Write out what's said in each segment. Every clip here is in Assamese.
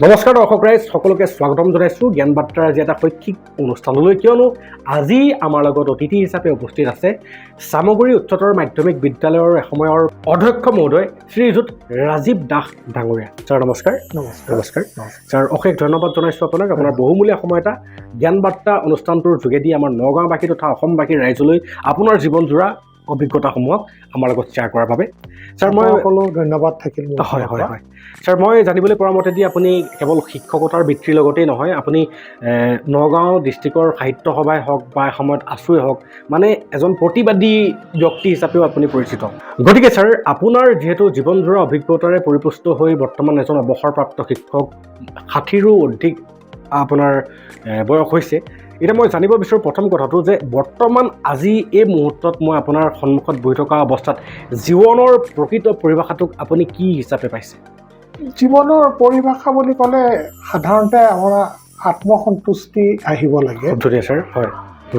নমস্কাৰ দৰ্শক ৰাইজ সকলোকে স্বাগতম জনাইছোঁ জ্ঞান বাৰ্তাৰ আজি এটা শৈক্ষিক অনুষ্ঠানলৈ কিয়নো আজি আমাৰ লগত অতিথি হিচাপে উপস্থিত আছে চামগুৰি উচ্চতৰ মাধ্যমিক বিদ্যালয়ৰ এসময়ৰ অধ্যক্ষ মহোদয় শ্ৰীযুত ৰাজীৱ দাস ডাঙৰীয়া। ছাৰ নমস্কাৰ। নমস্কাৰ ছাৰ, অশেষ ধন্যবাদ জনাইছোঁ আপোনাক আপোনাৰ বহুমূলীয়া সময় এটা জ্ঞান বাৰ্তা অনুষ্ঠানটোৰ যোগেদি আমাৰ নগাঁওবাসী তথা অসমবাসীৰ ৰাইজলৈ আপোনাৰ জীৱনজোৰা অভিজ্ঞতাসমূহক আমাৰ লগত শ্বেয়াৰ কৰাৰ বাবে। ছাৰ মই সকলো ধন্যবাদ থাকিল। হয় হয় হয় ছাৰ, মই জানিবলৈ পৰা মতেদি আপুনি কেৱল শিক্ষকতাৰ বৃত্তিৰ লগতেই নহয়, আপুনি নগাঁও ডিষ্ট্ৰিক্টৰ সাহিত্য সভাই হওক বা এসময়ত আছুৱে হওক, মানে এজন প্ৰতিবাদী ব্যক্তি হিচাপেও আপুনি পৰিচিত। গতিকে ছাৰ, আপোনাৰ যিহেতু জীৱনজোৰা অভিজ্ঞতাৰে পৰিপুষ্ট হৈ বৰ্তমান এজন অৱসৰপ্ৰাপ্ত শিক্ষক, 60ৰো অধিক আপোনাৰ বয়স হৈছে, এতিয়া মই জানিব বিচাৰোঁ প্ৰথম কথাটো যে বৰ্তমান আজি এই মুহূৰ্তত মই আপোনাৰ সন্মুখত বহি থকা অৱস্থাত জীৱনৰ প্ৰকৃত পৰিভাষাটোক আপুনি কি হিচাপে পাইছে? জীৱনৰ পৰিভাষা বুলি ক'লে সাধাৰণতে আমাৰ আত্মসন্তুষ্টি আহিব লাগে। ছাৰ হয়,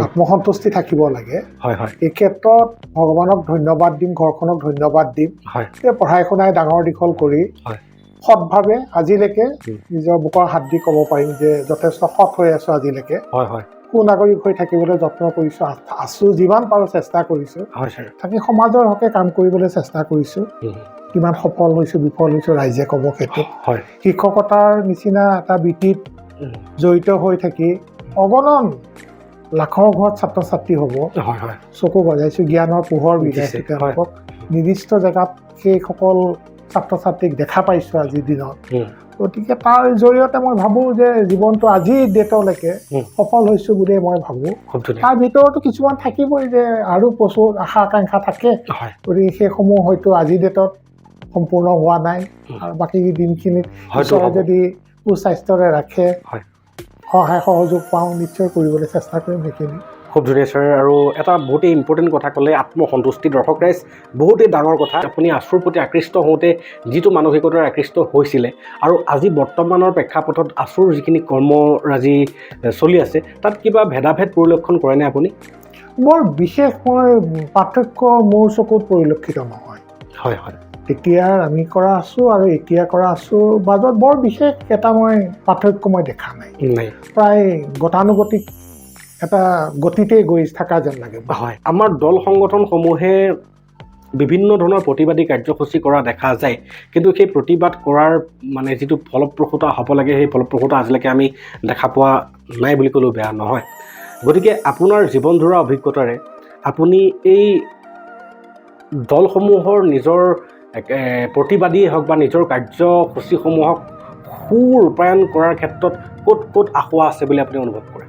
আত্মসন্তুষ্টি থাকিব লাগে। হয় হয়, এই ক্ষেত্ৰত ভগৱানক ধন্যবাদ দিম, ঘৰখনক ধন্যবাদ দিম। হয়, পঢ়াই শুনাই ডাঙৰ দীঘল কৰি হয়, সৎভাৱে আজিলৈকে নিজৰ বুকৰ হাত দি ক'ব পাৰিম যে যথেষ্ট সৎ হৈ আছোঁ আজিলৈকে। হয় হয়, সুনাগৰিক হৈ থাকিবলৈ যত্ন কৰিছোঁ, আছোঁ, যিমান পাৰোঁ চেষ্টা কৰিছোঁ। হয় ছাৰ, থাকি সমাজৰ হকে কাম কৰিবলৈ চেষ্টা কৰিছোঁ। কিমান সফল হৈছোঁ বিফল হৈছোঁ ৰাইজে ক'ব সেইটো। হয়, শিক্ষকতাৰ নিচিনা এটা বৃত্তিত জড়িত হৈ থাকি অগণন লাখৰ ঘৰত ছাত্ৰ ছাত্ৰী হ'ব, হয় হয়, চকু বজাইছোঁ, জ্ঞানৰ পোহৰ বিলাইছোঁ তেওঁলোকক। নিৰ্দিষ্ট জেগাত সেইসকল ছাত্ৰ ছাত্ৰীক দেখা পাইছোঁ আজিৰ দিনত। গতিকে তাৰ জৰিয়তে মই ভাবোঁ যে জীৱনটো আজিৰ ডেটলৈকে সফল হৈছোঁ বুলিয়ে মই ভাবোঁ। তাৰ ভিতৰতো কিছুমান থাকিবই যে আৰু প্ৰচুৰ আশা আকাংক্ষা থাকে, গতিকে সেইসমূহ হয়তো আজিৰ ডেটত সম্পূৰ্ণ হোৱা নাই। আৰু বাকী দিনখিনিত ঈশ্বৰে যদি সুস্বাস্থ্যৰে ৰাখে, সহায় সহযোগ পাওঁ, নিশ্চয় কৰিবলৈ চেষ্টা কৰিম সেইখিনি। খুব ধুনীয়া ছাৰ। আৰু এটা বহুতেই ইম্পৰ্টেণ্ট কথা ক'লে, আত্মসন্তুষ্টি। দৰ্শক ৰাইজ, বহুতেই ডাঙৰ কথা। আপুনি আছুৰ প্ৰতি আকৃষ্ট হওঁতে যিটো মানসিকতাৰ আকৃষ্ট হৈছিলে আৰু আজি বৰ্তমানৰ প্ৰেক্ষাপটত আছুৰ যিখিনি কৰ্মৰাজি চলি আছে, তাত কিবা ভেদাভেদ পৰিলক্ষণ কৰেনে আপুনি? বৰ বিশেষ মই পাৰ্থক্য মোৰ চকুত পৰিলক্ষিত নহয়। হয় হয়, তেতিয়াৰ আমি কৰা আছোঁ আৰু এতিয়া কৰা আছোঁ মাজত বৰ বিশেষ এটা মই পাৰ্থক্য মই দেখা নাই। প্ৰায় গতানুগতিক এটা গতিতেই গৈ থকা যেন লাগে। হয়, আমাৰ দল সংগঠনসমূহে বিভিন্ন ধৰণৰ প্ৰতিবাদী কাৰ্যসূচী কৰা দেখা যায়, কিন্তু সেই প্ৰতিবাদ কৰাৰ মানে যিটো ফলপ্ৰসূতা হ'ব লাগে, সেই ফলপ্ৰসূতা আজিলৈকে আমি দেখা পোৱা নাই বুলি ক'লেও বেয়া নহয়। গতিকে আপোনাৰ জীৱনজোৰা অভিজ্ঞতাৰে আপুনি এই দলসমূহৰ নিজৰ প্ৰতিবাদীয়ে হওক বা নিজৰ কাৰ্যসূচীসমূহক সুৰূপায়ণ কৰাৰ ক্ষেত্ৰত ক'ত ক'ত আসোঁৱাহ আছে বুলি আপুনি অনুভৱ কৰে?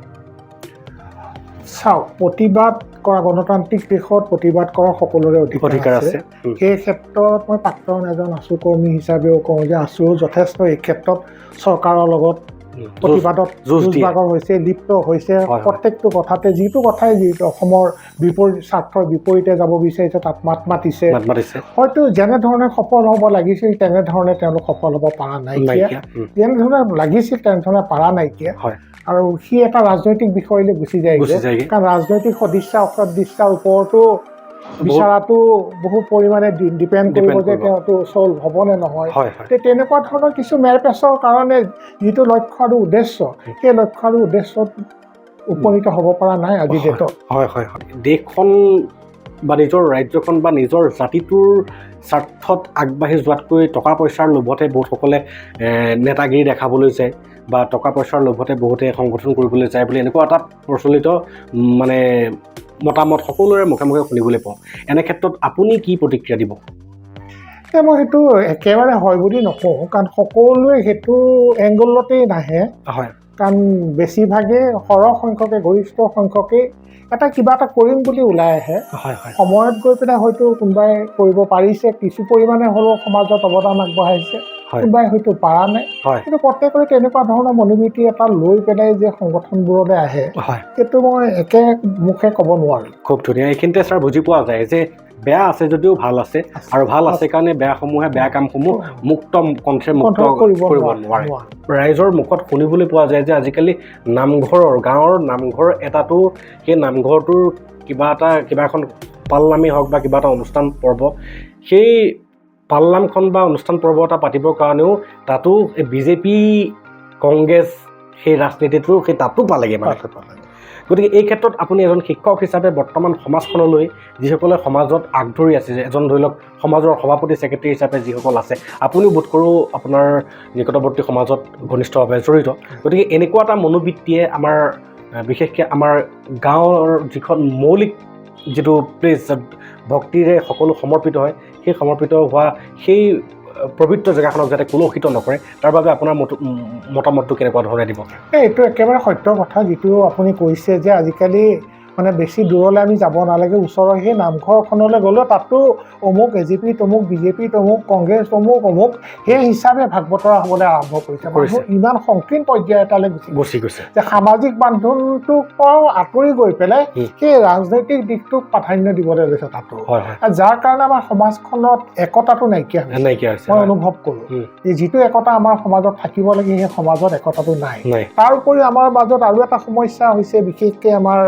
চাওক, প্ৰতিবাদ কৰা, গণতান্ত্ৰিক দেশত প্ৰতিবাদ কৰাৰ সকলোৰে অধিকাৰ আছে। সেই ক্ষেত্ৰত মই প্ৰাক্তন এজন আছু কৰ্মী হিচাপেও কওঁ যে আছুও যথেষ্ট এই ক্ষেত্ৰত চৰকাৰৰ লগত প্ৰতিবাদত যুঁজ-বাগৰ হৈছে, লিপ্ত হৈছে। প্ৰত্যেকটো কথাতে যিটো কথাই যিটো অসমৰ স্বাৰ্থৰ বিপৰীতে যাব বিচাৰিছে তাত মাত মাতিছে। হয়তো যেনেধৰণে সফল হ'ব লাগিছিল তেনেধৰণে তেওঁলোক সফল হ'ব পৰা নাইকিয়া, যেনেধৰণে লাগিছিল তেনেধৰণে পৰা নাইকিয়া। আৰু সি এটা ৰাজনৈতিক বিষয়লৈ গুচি যায়গৈ, কাৰণ ৰাজনৈতিক সদিচ্ছা অসদিচ্ছাৰ ওপৰতো বিচৰাটো বহু পৰিমাণে ডিপেণ্ড কৰিব যে তেওঁতো চল্ভ হ'ব নে নহয়। তেনেকুৱা ধৰণৰ কিছু মেৰপেচৰ কাৰণে যিটো লক্ষ্য আৰু উদ্দেশ্য, সেই লক্ষ্য আৰু উদ্দেশ্যত উপনীত হ'ব পৰা নাই আজিৰ ডেটত। হয় হয় হয়, দেশখন বা নিজৰ ৰাজ্যখন বা নিজৰ জাতিটোৰ স্বাৰ্থত আগবাঢ়ি যোৱাতকৈ টকা পইচাৰ লোভতে বহুতসকলে নেতাগিৰি দেখাবলৈ যায় বা টকা পইচাৰ লোভতে বহুতে সংগঠন কৰিবলৈ যায় বুলি এনেকুৱা এটা প্ৰচলিত মানে মতামত সকলোৰে মুখে মুখে শুনিবলৈ পাওঁ। এনে ক্ষেত্ৰত আপুনি কি প্ৰতিক্ৰিয়া দিব? মই সেইটো একেবাৰে হয় বুলি নকওঁ, কাৰণ সকলোৱে সেইটো এংগলতেই নাহে। কাৰণ বেছিভাগে সৰহ সংখ্যকে, গৰিষ্ঠ সংখ্যকে এটা কিবা এটা কৰিম বুলি ওলাই আহে। সময়ত গৈ পেলাই হয়তো কোনোবাই কৰিব পাৰিছে, কিছু পৰিমাণে হ'লেও সমাজত অৱদান আগবঢ়াইছে, কোনোবাই হয়তো পৰা নাই। কিন্তু প্ৰত্যেকৰে তেনেকুৱা ধৰণৰ মনোবৃত্তি এটা লৈ পেলাই যে সংগঠনবোৰলৈ আহে, সেইটো মই একে মুখে ক'ব নোৱাৰোঁ। খুব ধুনীয়া। এইখিনিতে ছাৰ বুজি পোৱা যায় যে বেয়া আছে যদিও ভাল আছে, আৰু ভাল আছে কাৰণে বেয়াসমূহে বেয়া কামসমূহ মুক্ত কণ্ঠে মুক্ত কৰিব নোৱাৰে। ৰাইজৰ মুখত শুনিবলৈ পোৱা যায় যে আজিকালি নামঘৰৰ, গাঁৱৰ নামঘৰ এটাতো সেই নামঘৰটোৰ কিবা এখন পালনামেই হওক বা কিবা এটা অনুষ্ঠান পৰ্ব, সেই পালনামখন বা অনুষ্ঠান পৰ্ব এটা পাতিবৰ কাৰণেও তাতো বিজেপি কংগ্ৰেছ সেই ৰাজনীতিটো সেই তাতো পালেগৈ মানে। গতিকে এই ক্ষেত্ৰত আপুনি এজন শিক্ষক হিচাপে বৰ্তমান সমাজখনলৈ যিসকলে সমাজত আগধৰি আছে, এজন ধৰি লওক সমাজৰ সভাপতি ছেক্ৰেটেৰী হিচাপে যিসকল আছে, আপুনিও বোধ কৰোঁ আপোনাৰ নিকটৱৰ্তী সমাজত ঘনিষ্ঠভাৱে জড়িত। গতিকে এনেকুৱা এটা মনোবৃত্তিয়ে আমাৰ বিশেষকৈ আমাৰ গাঁৱৰ যিখন মৌলিক যিটো প্লেচ য'ত ভক্তিৰে সকলো সমৰ্পিত হয়, সেই সমৰ্পিত হোৱা সেই পবিত্ৰ জেগাখনক যাতে কলুষিত নকৰে, তাৰ বাবে আপোনাৰ মতামতটো কেনেকুৱা ধৰণে দিব? এইটো একেবাৰে সত্য কথা যিটো আপুনি কৈছে যে আজিকালি মানে বেছি দূৰলৈ আমি যাব নালাগে, ওচৰৰ সেই নামঘৰখনলৈ গ'লেও তাতো অমুক এজিপি তমুক, বিজেপি তমুক, কংগ্ৰেছ তমুক অমুক, সেই হিচাপে ভাগ বতৰা হ'বলৈ আৰম্ভ কৰিছে। মানুহ ইমান সংকীৰ্ণ পৰ্যায় এটালৈ গুচি গৈছে যে সামাজিক বান্ধোনটোৰ পৰাও আঁতৰি গৈ পেলাই সেই ৰাজনৈতিক দিশটোক প্ৰাধান্য দিবলৈ লৈছে তাতো, যাৰ কাৰণে আমাৰ সমাজখনত একতাটো নাইকিয়া হৈছে। মই অনুভৱ কৰোঁ যে যিটো একতা আমাৰ সমাজত থাকিব লাগে সেই সমাজত একতাটো নাই। তাৰ উপৰি আমাৰ মাজত আৰু এটা সমস্যা হৈছে, বিশেষকৈ আমাৰ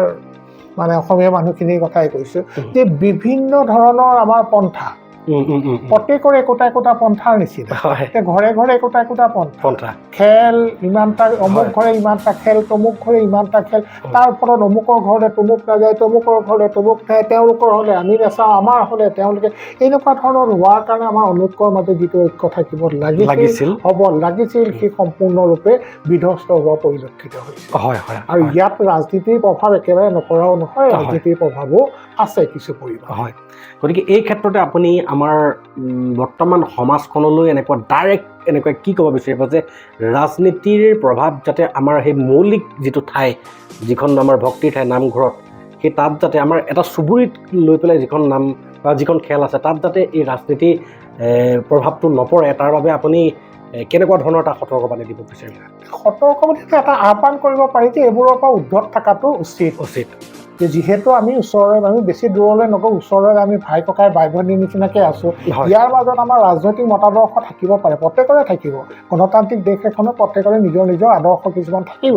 মানে অসমীয়া মানুহখিনিৰ কথাই কৈছোঁ, যে বিভিন্ন ধৰণৰ আমাৰ পন্থা, প্ৰত্যেকৰে একোটা পন্থাৰ নিচিনা, ঘৰে ঘৰে একোটা পন্থা, খেল ইমানটা, অমুক ঘৰে ইমানটা খেল, তমুক ঘৰে ইমানটা খেল, তাৰ ফলত অমুকৰ ঘৰলে তমুক নাযায়, তমুকৰ ঘৰলে তমুক নাযায়, তেওঁলোকৰ হ'লে আমি নাচাওঁ, আমাৰ হ'লে তেওঁলোকে, এনেকুৱা ধৰণৰ হোৱাৰ কাৰণে আমাৰ অনৈক্যৰ মাজত যিটো ঐক্য থাকিব লাগিছিল সেই সম্পূৰ্ণৰূপে বিধ্বস্ত হোৱা পৰিলক্ষিত হৈছে। আৰু ইয়াত ৰাজনীতিৰ প্ৰভাৱ একেবাৰে নকৰাও নহয়, ৰাজনীতিৰ প্ৰভাৱো আছে কিছু পৰিমাণে। হয়, গতিকে এই ক্ষেত্ৰতে আপুনি আমাৰ বৰ্তমান সমাজখনলৈ এনেকুৱা কি ক'ব বিচাৰিব যে ৰাজনীতিৰ প্ৰভাৱ যাতে আমাৰ সেই মৌলিক যিটো ঠাই, যিখন আমাৰ ভক্তিৰ ঠাই নামঘৰত, সেই তাত যাতে আমাৰ এটা চুবুৰীত লৈ পেলাই যিখন নাম বা যিখন খেল আছে তাত যাতে এই ৰাজনীতি প্ৰভাৱটো নপৰে, তাৰ বাবে আপুনি কেনেকুৱা ধৰণৰ এটা সতৰ্কবাণী দিব বিচাৰিব? সতৰ্কবাণীটো এটা আহ্বান কৰিব পাৰি যে এইবোৰৰ পৰা উদ্ধত থকাটো উচিত। যে যিহেতু আমি বেছি দূৰলৈ নগৈ ওচৰৰে আমি ভাই ককাই বাই ভনীৰ নিচিনাকৈ আছোঁ, ইয়াৰ মাজত আমাৰ ৰাজনৈতিক মতাদৰ্শ থাকিব পাৰে, প্ৰত্যেকৰে থাকিব। গণতান্ত্ৰিক দেশ এখনত প্ৰত্যেকৰে নিজৰ নিজৰ আদৰ্শ কিছুমান থাকিব,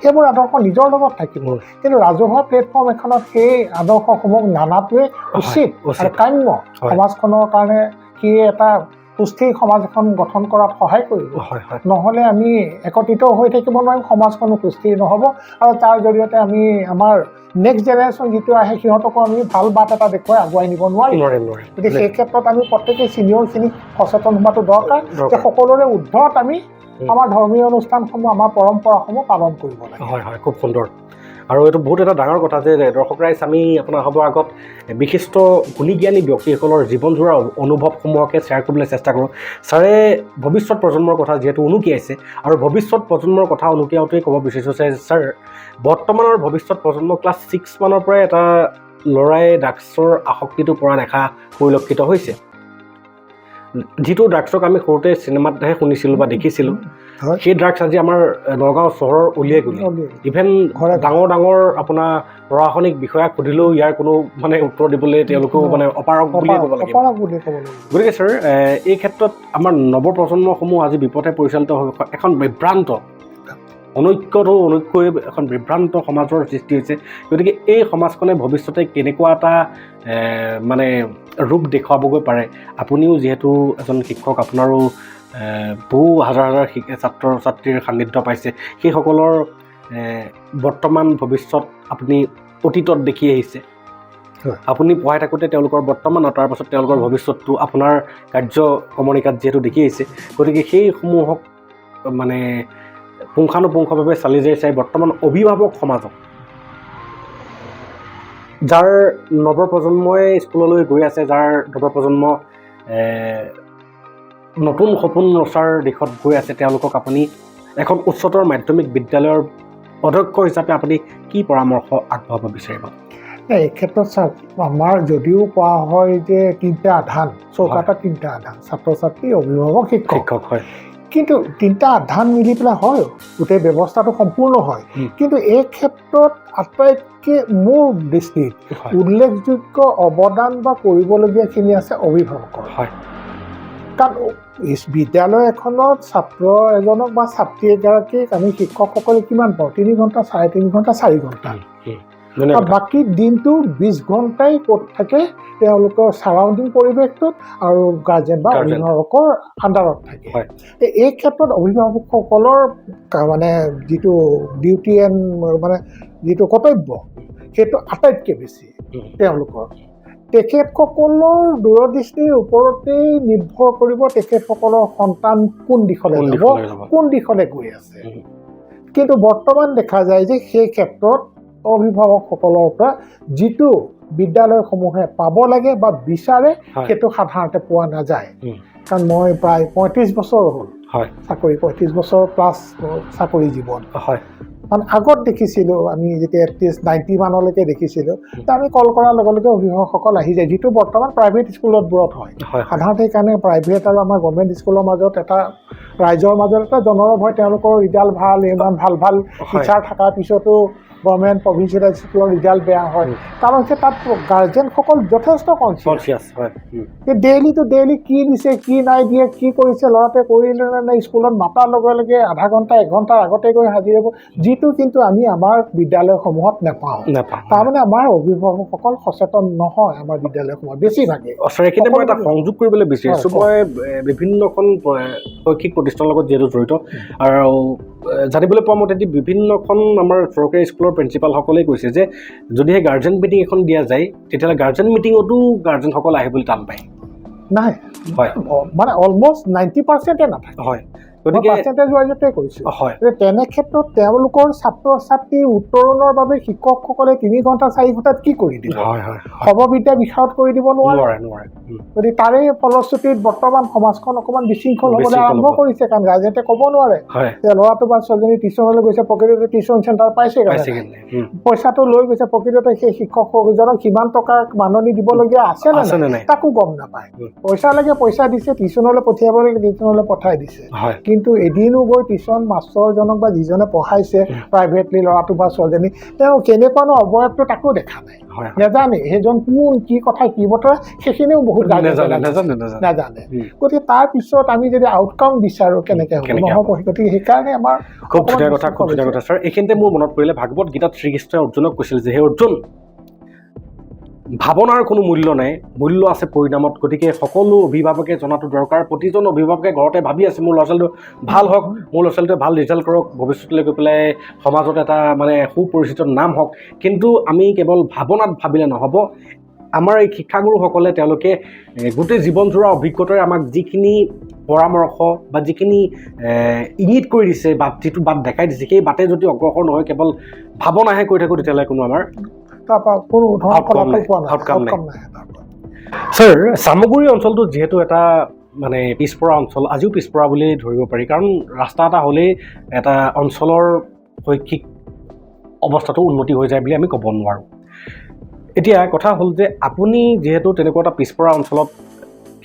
সেইবোৰ আদৰ্শ নিজৰ লগত থাকিব, কিন্তু ৰাজহুৱা প্লেটফৰ্ম এখনত সেই আদৰ্শসমূহ নানাটোৱে উচিত আৰু কাম্য। সমাজখনৰ কাৰণে সি এটা সুস্থিৰ সমাজ এখন গঠন কৰাত সহায় কৰিব। নহ'লে আমি একত্ৰিত হৈ থাকিব নোৱাৰিম, সমাজখনো সুস্থিৰ নহ'ব, আৰু তাৰ জৰিয়তে আমি আমাৰ নেক্সট জেনেৰেশ্যন যিটো আহে সিহঁতকো আমি ভাল বাট এটা দেখুৱাই আগুৱাই নিব নোৱাৰিম। গতিকে সেই ক্ষেত্ৰত আমি প্ৰত্যেকেই ছিনিয়ৰখিনিক সচেতন হোৱাটো দৰকাৰ যে সকলোৰে ঊৰ্ধত আমি আমাৰ ধৰ্মীয় অনুষ্ঠানসমূহ, আমাৰ পৰম্পৰাসমূহ পালন কৰিব লাগে। হয়, খুব সুন্দৰ। আৰু এইটো বহুত এটা ডাঙৰ কথা যে দৰ্শক ৰাইজ, আমি আপোনাৰ হ'বৰ আগত বিশিষ্ট গুণী জ্ঞানী ব্যক্তিসকলৰ জীৱনজোৰা অনুভৱসমূহকে শ্বেয়াৰ কৰিবলৈ চেষ্টা কৰোঁ। ছাৰে ভৱিষ্যত প্ৰজন্মৰ কথা যিহেতু উনুকিয়াইছে, আৰু ভৱিষ্যত প্ৰজন্মৰ কথা উনুকিয়াওঁতেই ক'ব বিচাৰিছোঁ যে ছাৰ, বৰ্তমানৰ ভৱিষ্যত প্ৰজন্ম ক্লাছ 6 মানৰ পৰাই এটা ল'ৰাই ড্ৰাগছৰ আসক্তিটো পৰা দেখা পৰিলক্ষিত হৈছে। যিটো ড্ৰাগছক আমি সৰুতে চিনেমাতহে শুনিছিলোঁ বা দেখিছিলোঁ, সেই ড্ৰাগছ আজি আমাৰ নগাঁও চহৰৰ উলিয়াই গ'ল। ইভেন ডাঙৰ আপোনাৰ প্ৰশাসনিক বিষয়াক সুধিলেও ইয়াৰ কোনো মানে উত্তৰ দিবলৈ তেওঁলোকেও মানে অপাৰগ বুলিয়ে ক'ব লাগিব। গতিকে ছাৰ, এই ক্ষেত্ৰত আমাৰ নৱপ্ৰজন্মসমূহ আজি বিপথে পৰিচালিত হৈ এখন বিভ্ৰান্ত অনৈক্যই এখন বিভ্ৰান্ত সমাজৰ সৃষ্টি হৈছে। গতিকে এই সমাজখনে ভৱিষ্যতে কেনেকুৱা এটা মানে ৰূপ দেখুৱাবগৈ পাৰে? আপুনিও যিহেতু এজন শিক্ষক, আপোনাৰো বহু হাজাৰ ছাত্ৰ ছাত্ৰীৰ সান্নিধ্য পাইছে, সেইসকলৰ বৰ্তমান ভৱিষ্যত আপুনি অতীতত দেখি আহিছে, আপুনি পঢ়াই থাকোঁতে তেওঁলোকৰ বৰ্তমান আৰু তাৰ পাছত তেওঁলোকৰ ভৱিষ্যতটো আপোনাৰ কাৰ্যক্ৰমণিকাত যিহেতু দেখি আহিছে, গতিকে সেইসমূহক মানে পুংখানুপুংখভাৱে চালি জাৰি চাই বৰ্তমান অভিভাৱক সমাজক, যাৰ নৱপ্ৰজন্মই স্কুললৈ গৈ আছে, যাৰ নৱপ্ৰজন্ম নতুন সপোন ৰচাৰ দিশত গৈ আছে, তেওঁলোকক আপুনি এখন উচ্চতৰ মাধ্যমিক বিদ্যালয়ৰ অধ্যক্ষ হিচাপে আপুনি কি পৰামৰ্শ আগবঢ়াব বিচাৰিব? এই ক্ষেত্ৰত চাওক, আমাৰ যদিও কোৱা হয় যে 3টা আধান, চৌকাটা 3টা আধান, ছাত্ৰ ছাত্ৰী, অভিভাৱক, শিক্ষক, হয়, কিন্তু 3টা আধান মিলি পেলাই হয় গোটেই ব্যৱস্থাটো সম্পূৰ্ণ হয়। কিন্তু এই ক্ষেত্ৰত আটাইতকৈ মোৰ দৃষ্টিত উল্লেখযোগ্য অৱদান বা কৰিবলগীয়াখিনি আছে অভিভাৱকৰ। হয়, কাৰণ বিদ্যালয় এখনত ছাত্ৰ এজনক বা ছাত্ৰী এগৰাকীক আমি শিক্ষকসকলে কিমান পাওঁ? 3 ঘণ্টা, 3.5 ঘণ্টা, 4 ঘণ্টা। ধুনীয়া কথা। বাকী দিনটো 20 ঘণ্টাই ক'ত থাকে তেওঁলোকৰ ছাৰাউণ্ডিং পৰিৱেশটোত আৰু গাৰ্জেন বা Guardian। অভিভাৱকৰ আণ্ডাৰত থাকে। হয়। এই ক্ষেত্ৰত অভিভাৱকসকলৰ মানে যিটো ডিউটি এণ্ড মানে যিটো কৰ্তব্য সেইটো আটাইতকৈ বেছি তেওঁলোকৰ। তেখেতসকলৰ দূৰদৃষ্টিৰ ওপৰতেই নিৰ্ভৰ কৰিব তেখেতসকলৰ সন্তান কোন দিশলৈ যাব, কোন দিশলৈ গৈ আছে। কিন্তু বৰ্তমান দেখা যায় যে সেই ক্ষেত্ৰত অভিভাৱকসকলৰ পৰা যিটো বিদ্যালয়সমূহে পাব লাগে বা বিচাৰে সেইটো সাধাৰণতে পোৱা নাযায়। কাৰণ মই প্ৰায় 35 বছৰ হ'ল চাকৰি, 35 বছৰ প্লাছ চাকৰি জীৱন। মানে আগত দেখিছিলোঁ আমি যেতিয়া এটলিষ্ট 90 মানলৈকে দেখিছিলোঁ, আমি কল কৰাৰ লগে লগে অভিভাৱকসকল আহি যায়, যিটো বৰ্তমান প্ৰাইভেট স্কুলতবোৰত হয়। সাধাৰণতে সেইকাৰণে প্ৰাইভেট আৰু আমাৰ গভৰ্ণমেণ্ট স্কুলৰ মাজত এটা ৰাইজৰ মাজত এটা জনৰৱ হয়, তেওঁলোকৰ ৰিজাল্ট ভাল, ইমান ভাল ভাল টিচাৰ থকাৰ পিছতো গভৰ্ণমেণ্ট প্ৰভিঞ্চিয়েল স্কুলৰ ৰিজাল্ট বেয়া হয়। কাৰণ তাত গাৰ্জেনসকল যথেষ্ট কনচিয়াছ হয়। ডেইলি কি দিছে, কি নাই দিয়ে, কি কৰিছে, ল'ৰাটোৱে কৰিলে নে নাই, স্কুলত মাতাৰ লগে লগে আধা ঘণ্টা 1 ঘণ্টাৰ আগতে গৈ হাজিৰ হ'ব, যিটো কিন্তু আমি আমাৰ বিদ্যালয়সমূহত নাপাওঁ। তাৰমানে আমাৰ অভিভাৱকসকল সচেতন নহয় আমাৰ বিদ্যালয়সমূহত বেছিভাগে। এইখিনিতে মই এটা সংযোগ কৰিবলৈ বিচাৰিছোঁ। মই বিভিন্নখন শৈক্ষিক প্ৰতিষ্ঠানৰ লগত যিহেতু জড়িত আৰু জানিবলৈ পোৱা মতে বিভিন্নখন আমাৰ চৰকাৰী স্কুলৰ প্ৰিন্সিপালসকলে কৈছে যে যদিহে গাৰ্জেন মিটিং এখন দিয়া যায় তেতিয়াহ'লে গাৰ্জেন মিটিঙতো গাৰ্জেনসকল আহিবলৈ টান পায়। নাই, মানে অলমষ্ট 90% নাথাকে। গতিকে পাৰ্চেণ্টেজ ৱাইজতে কৈছোঁ। তেনে ক্ষেত্ৰত তেওঁলোকৰ ছাত্ৰ ছাত্ৰীৰ উত্তৰণৰ বাবে শিক্ষকসকলে 3 ঘণ্টা 4 ঘণ্টাত কি কৰি দিব? সৰ্ববিদ্যা বিষয়ত কৰি দিব নোৱাৰে। গতিকে তাৰে ফলশ্ৰুতিত বৰ্তমান সমাজখন অকণমান বিশৃংখল হ'বলৈ আৰম্ভ কৰিছে, কাৰণ গাৰ্জেনে ক'ব নোৱাৰে যে ল'ৰাটো বা ছোৱালীজনী টিউশ্যনলৈ গৈছে, প্ৰকৃততে টিউশ্যন চেণ্টাৰ পাইছে, পইচাটো লৈ গৈছে, প্ৰকৃততে সেই শিক্ষকজনক কিমান টকা মাননি দিবলগীয়া আছে নে নাই তাকো গম নাপায়। পইচা লাগে, পইচা দিছে, টিউশ্যনলৈ পঠিয়াব লাগে, টিউশ্যনলৈ পঠাই দিছে। কিন্তু এদিনো গৈ টিউশ্যন মাষ্টৰজনক বা যিজনে পঢ়াইছে প্ৰাইভেটলি ল'ৰাটো বা ছোৱালীজনী, তেওঁ কেনেকুৱানো অৱয়ৱটো তাকো দেখা নাই, নাজানে সেইজন কোন, কি কথা, কি বতৰা, সেইখিনিও বহুত নাজানে। গতিকে তাৰপিছত আমি যদি আউটকাম বিচাৰোঁ কেনেকৈ হ'ব, নহ'ব। গতিকে সেইকাৰণে আমাৰ খুব ধুনীয়া কথা, খুব ধুনীয়া কথা ছাৰ। এইখিনিতে মোৰ মনত পৰিলে ভাগৱত গীতাত শ্ৰীকৃষ্ণই অৰ্জুনক কৈছিল যে হে অৰ্জুন, ভাৱনাৰ কোনো মূল্য নাই, মূল্য আছে পৰিণামত। গতিকে সকলো অভিভাৱকে জনাটো দৰকাৰ। প্ৰতিজন অভিভাৱকে ঘৰতে ভাবি আছে মোৰ ল'ৰা ছোৱালীটো ভাল হওক, মোৰ ল'ৰা ছোৱালীটোৱে ভাল ৰিজাল্ট কৰক, ভৱিষ্যতলৈ গৈ পেলাই সমাজত এটা মানে সুপৰিচিত নাম হওক। কিন্তু আমি কেৱল ভাৱনাত ভাবিলে নহ'ব। আমাৰ এই শিক্ষাগুৰুসকলে তেওঁলোকে গোটেই জীৱনজোৰা অভিজ্ঞতাৰে আমাক যিখিনি পৰামৰ্শ বা যিখিনি ইংগিত কৰি দিছে বা যিটো বাট দেখাই দিছে, সেই বাটে যদি অগ্ৰসৰ নহয়, কেৱল ভাৱনাহে কৰি থাকোঁ, তেতিয়াহ'লে কোনো আমাৰ ছাৰ, চামগুৰি অঞ্চলটো যিহেতু এটা মানে পিছপৰা অঞ্চল, আজিও পিছপৰা বুলি ধৰিব পাৰি, কাৰণ ৰাস্তা এটা হ'লেই এটা অঞ্চলৰ শৈক্ষিক অৱস্থাটো উন্নতি হৈ যায় বুলি আমি ক'ব নোৱাৰোঁ। এতিয়া কথা হ'ল যে আপুনি যিহেতু তেনেকুৱা এটা পিছপৰা অঞ্চলত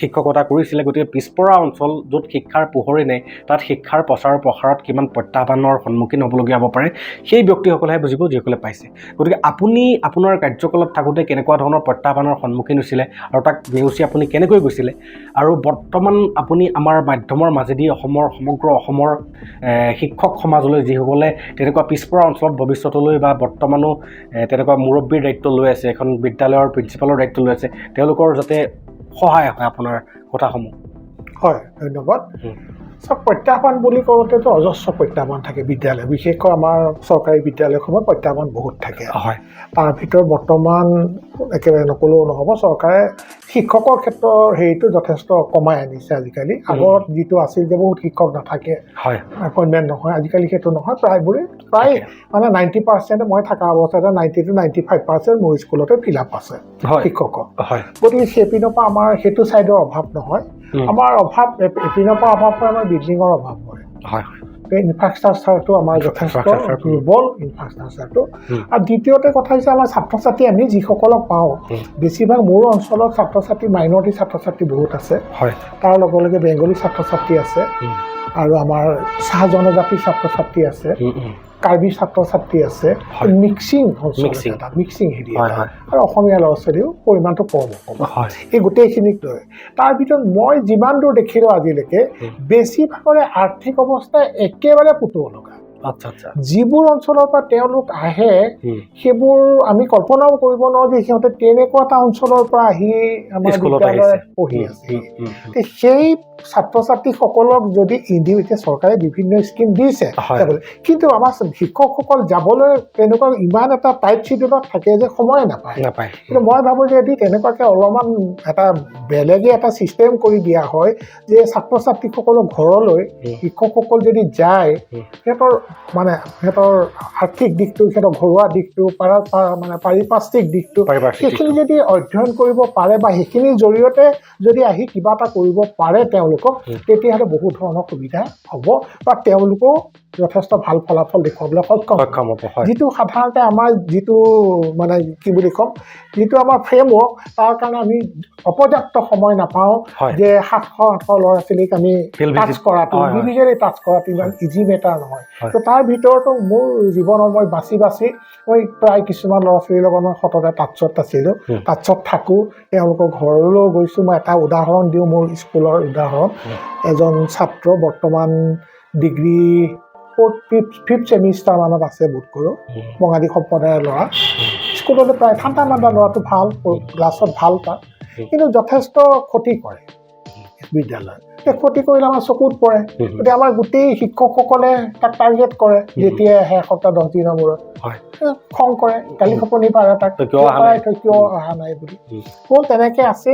শিক্ষকতা কৰিছিলে, গতিকে পিছপৰা অঞ্চল য'ত শিক্ষাৰ পোহৰেই নাই, তাত শিক্ষাৰ প্ৰচাৰ প্ৰসাৰত কিমান প্ৰত্যাহ্বানৰ সন্মুখীন হ'বলগীয়া হ'ব পাৰে সেই ব্যক্তিসকলেহে বুজিব যিসকলে পাইছে। গতিকে আপুনি আপোনাৰ কাৰ্যকলাপ থাকোঁতে কেনেকুৱা ধৰণৰ প্ৰত্যাহ্বানৰ সন্মুখীন হৈছিলে আৰু তাক নেওচি আপুনি কেনেকৈ গৈছিলে, আৰু বৰ্তমান আপুনি আমাৰ মাধ্যমৰ মাজেদি সমগ্ৰ অসমৰ শিক্ষক সমাজলৈ যিসকলে তেনেকুৱা পিছপৰা অঞ্চলত ভৱিষ্যতলৈ বা বৰ্তমানো তেনেকুৱা মুৰব্বীৰ দায়িত্ব লৈ আছে, এখন বিদ্যালয়ৰ প্ৰিন্সিপালৰ দায়িত্ব লৈ আছে, তেওঁলোকৰ যাতে সহায় হয় আপোনাৰ কথাসমূহ। হয়, ধন্যবাদ। চব প্ৰত্যাহ্বান বুলি কওঁতেতো অজস্ৰ প্ৰত্যাহ্বান থাকে বিদ্যালয়, বিশেষকৈ আমাৰ চৰকাৰী বিদ্যালয়সমূহত প্ৰত্যাহ্বান বহুত থাকে। তাৰ ভিতৰত বৰ্তমান একেবাৰে নক'লেও নহ'ব, চৰকাৰে শিক্ষকৰ ক্ষেত্ৰৰ হেৰিটো যথেষ্ট কমাই আনিছে আজিকালি। আগত যিটো আছিল যে বহুত শিক্ষক নাথাকে, এপইণ্টমেণ্ট নহয়, আজিকালি সেইটো নহয়। প্ৰায় মানে 90% মই থকা অৱস্থাতে 90 to 95% মোৰ স্কুলতে ফিল আপ আছে শিক্ষকৰ। গতিকে সেইপিনৰ পৰা আমাৰ সেইটো ছাইডৰ অভাৱ নহয়। আমাৰ অভাৱ এপিনৰ পৰা অভাৱ হয়, আমাৰ বিল্ডিঙৰ অভাৱ হয়। ইনফ্ৰাষ্ট্ৰাকচাৰটো আমাৰ যথেষ্ট দুৰ্বল ইনফ্ৰাষ্ট্ৰাকচাৰটো। আৰু দ্বিতীয়তে কথা হৈছে আমাৰ ছাত্ৰ ছাত্ৰী আমি যিসকলক পাওঁ, বেছিভাগ মোৰ অঞ্চলত ছাত্ৰ ছাত্ৰী মাইনৰিটি ছাত্ৰ ছাত্ৰী বহুত আছে। তাৰ লগে লগে বেংগলী ছাত্ৰ ছাত্ৰী আছে, আৰু আমাৰ চাহ জনজাতিৰ ছাত্ৰ ছাত্ৰী আছে, কাৰ্বি ছাত্ৰ ছাত্ৰী আছে, মিক্সিং হেৰি আৰু অসমীয়া ল'ৰা ছোৱালীও পৰিমাণটো কম এই গোটেইখিনিক লৈ। তাৰ ভিতৰত মই যিমান দূৰ দেখিলোঁ আজিলৈকে বেছিভাগৰে আৰ্থিক অৱস্থা একেবাৰে পুতৌ লগা। আচ্ছা আচ্ছা যিবোৰ অঞ্চলৰ পৰা তেওঁলোক আহে হুম, সেইবোৰ আমি কল্পনাও কৰিব নোৱাৰোঁ যে সিহঁতে তেনেকুৱা এটা অঞ্চলৰ পৰা আহি আমাৰ স্কুলত বিদ্যালয়ত আহিছে। পঢ়ি হুম, আছে হুম, হুম, হুম। তে সেই ছাত্ৰ ছাত্ৰীসকলক যদি এতিয়া চৰকাৰে বিভিন্ন স্কিম দিছে হয়। যাবলৈ, কিন্তু আমাৰ শিক্ষকসকল যাবলৈ তেনেকুৱা ইমান এটা টাইট চিডিউলত থাকে যে সময় নাপায়। নাপায় কিন্তু মই ভাবোঁ যে যদি তেনেকুৱাকৈ অলপমান এটা বেলেগে এটা ছিষ্টেম কৰি দিয়া হয় যে ছাত্ৰ ছাত্ৰীসকলক ঘৰলৈ হুম, শিক্ষকসকল যদি যায় হুম। সিহঁতৰ মানে সিহঁতৰ আৰ্থিক দিশটো সিহঁতৰ ঘৰুৱা দিশটো মানে পাৰিপাৰ্শ্বিক দিশটো পাৰিপাৰ্শ্বিক সেইখিনি দিশটো। যদি অধ্যয়ন কৰিব পাৰে বা সেইখিনিৰ জৰিয়তে যদি আহি কিবা এটা কৰিব পাৰে তেওঁলোকক হুম। তেতিয়াহ'লে বহু ধৰণৰ সুবিধা হ'ব বা তেওঁলোকেও যথেষ্ট ভাল ফলাফল দেখুৱাবলৈ সক্ষম হ'ব। সক্ষম হ'ব হয় যিটো সাধাৰণতে আমাৰ যিটো মানে কি বুলি ক'ম যিটো আমাৰ ফ্ৰেমৱৰ্ক তাৰ কাৰণে আমি অপৰ্যাপ্ত সময় নাপাওঁ হয় যে 700-800 ল'ৰা ছোৱালীক আমি Field টাচ visit। কৰাটো হয়, হয়। ইণ্ডিভিজুৱেলি টাচ কৰাটো ইমান ইজি মেটাৰ নহয়। হয়। তো তাৰ ভিতৰতো মোৰ জীৱনৰ মই বাছি মই প্ৰায় কিছুমান ল'ৰা ছোৱালীৰ লগত মই সততে টাচত আছিলোঁ, হুম। টাচত থাকোঁ, তেওঁলোকৰ ঘৰলৈও গৈছোঁ। মই এটা উদাহৰণ দিওঁ, মোৰ স্কুলৰ উদাহৰণ। এজন ছাত্ৰ বৰ্তমান ডিগ্ৰী ফিফ্থ ছেমিষ্টাৰ মানত আছে বোধ কৰোঁ, বঙালী সম্প্ৰদায়ৰ ল'ৰা। স্কুললৈ প্ৰায় ঠাণ্ডা মাণ্ডা ল'ৰাটো ভাল, ক্লাছত ভাল তাৰ, কিন্তু যথেষ্ট ক্ষতি কৰে বিদ্যালয়ত। সেই ক্ষতি কৰিলে আমাৰ চকুত পৰে। গতিকে আমাৰ গোটেই শিক্ষকসকলে তাক টাৰ্গেট কৰে যেতিয়াই আহে এসপ্তাহ 10 দিনৰ মূৰত। হয়। খং কৰে, গালি খপনি পাৰে তাক, কিয় অহা নাই বুলি। হ'ল তেনেকৈ আছে।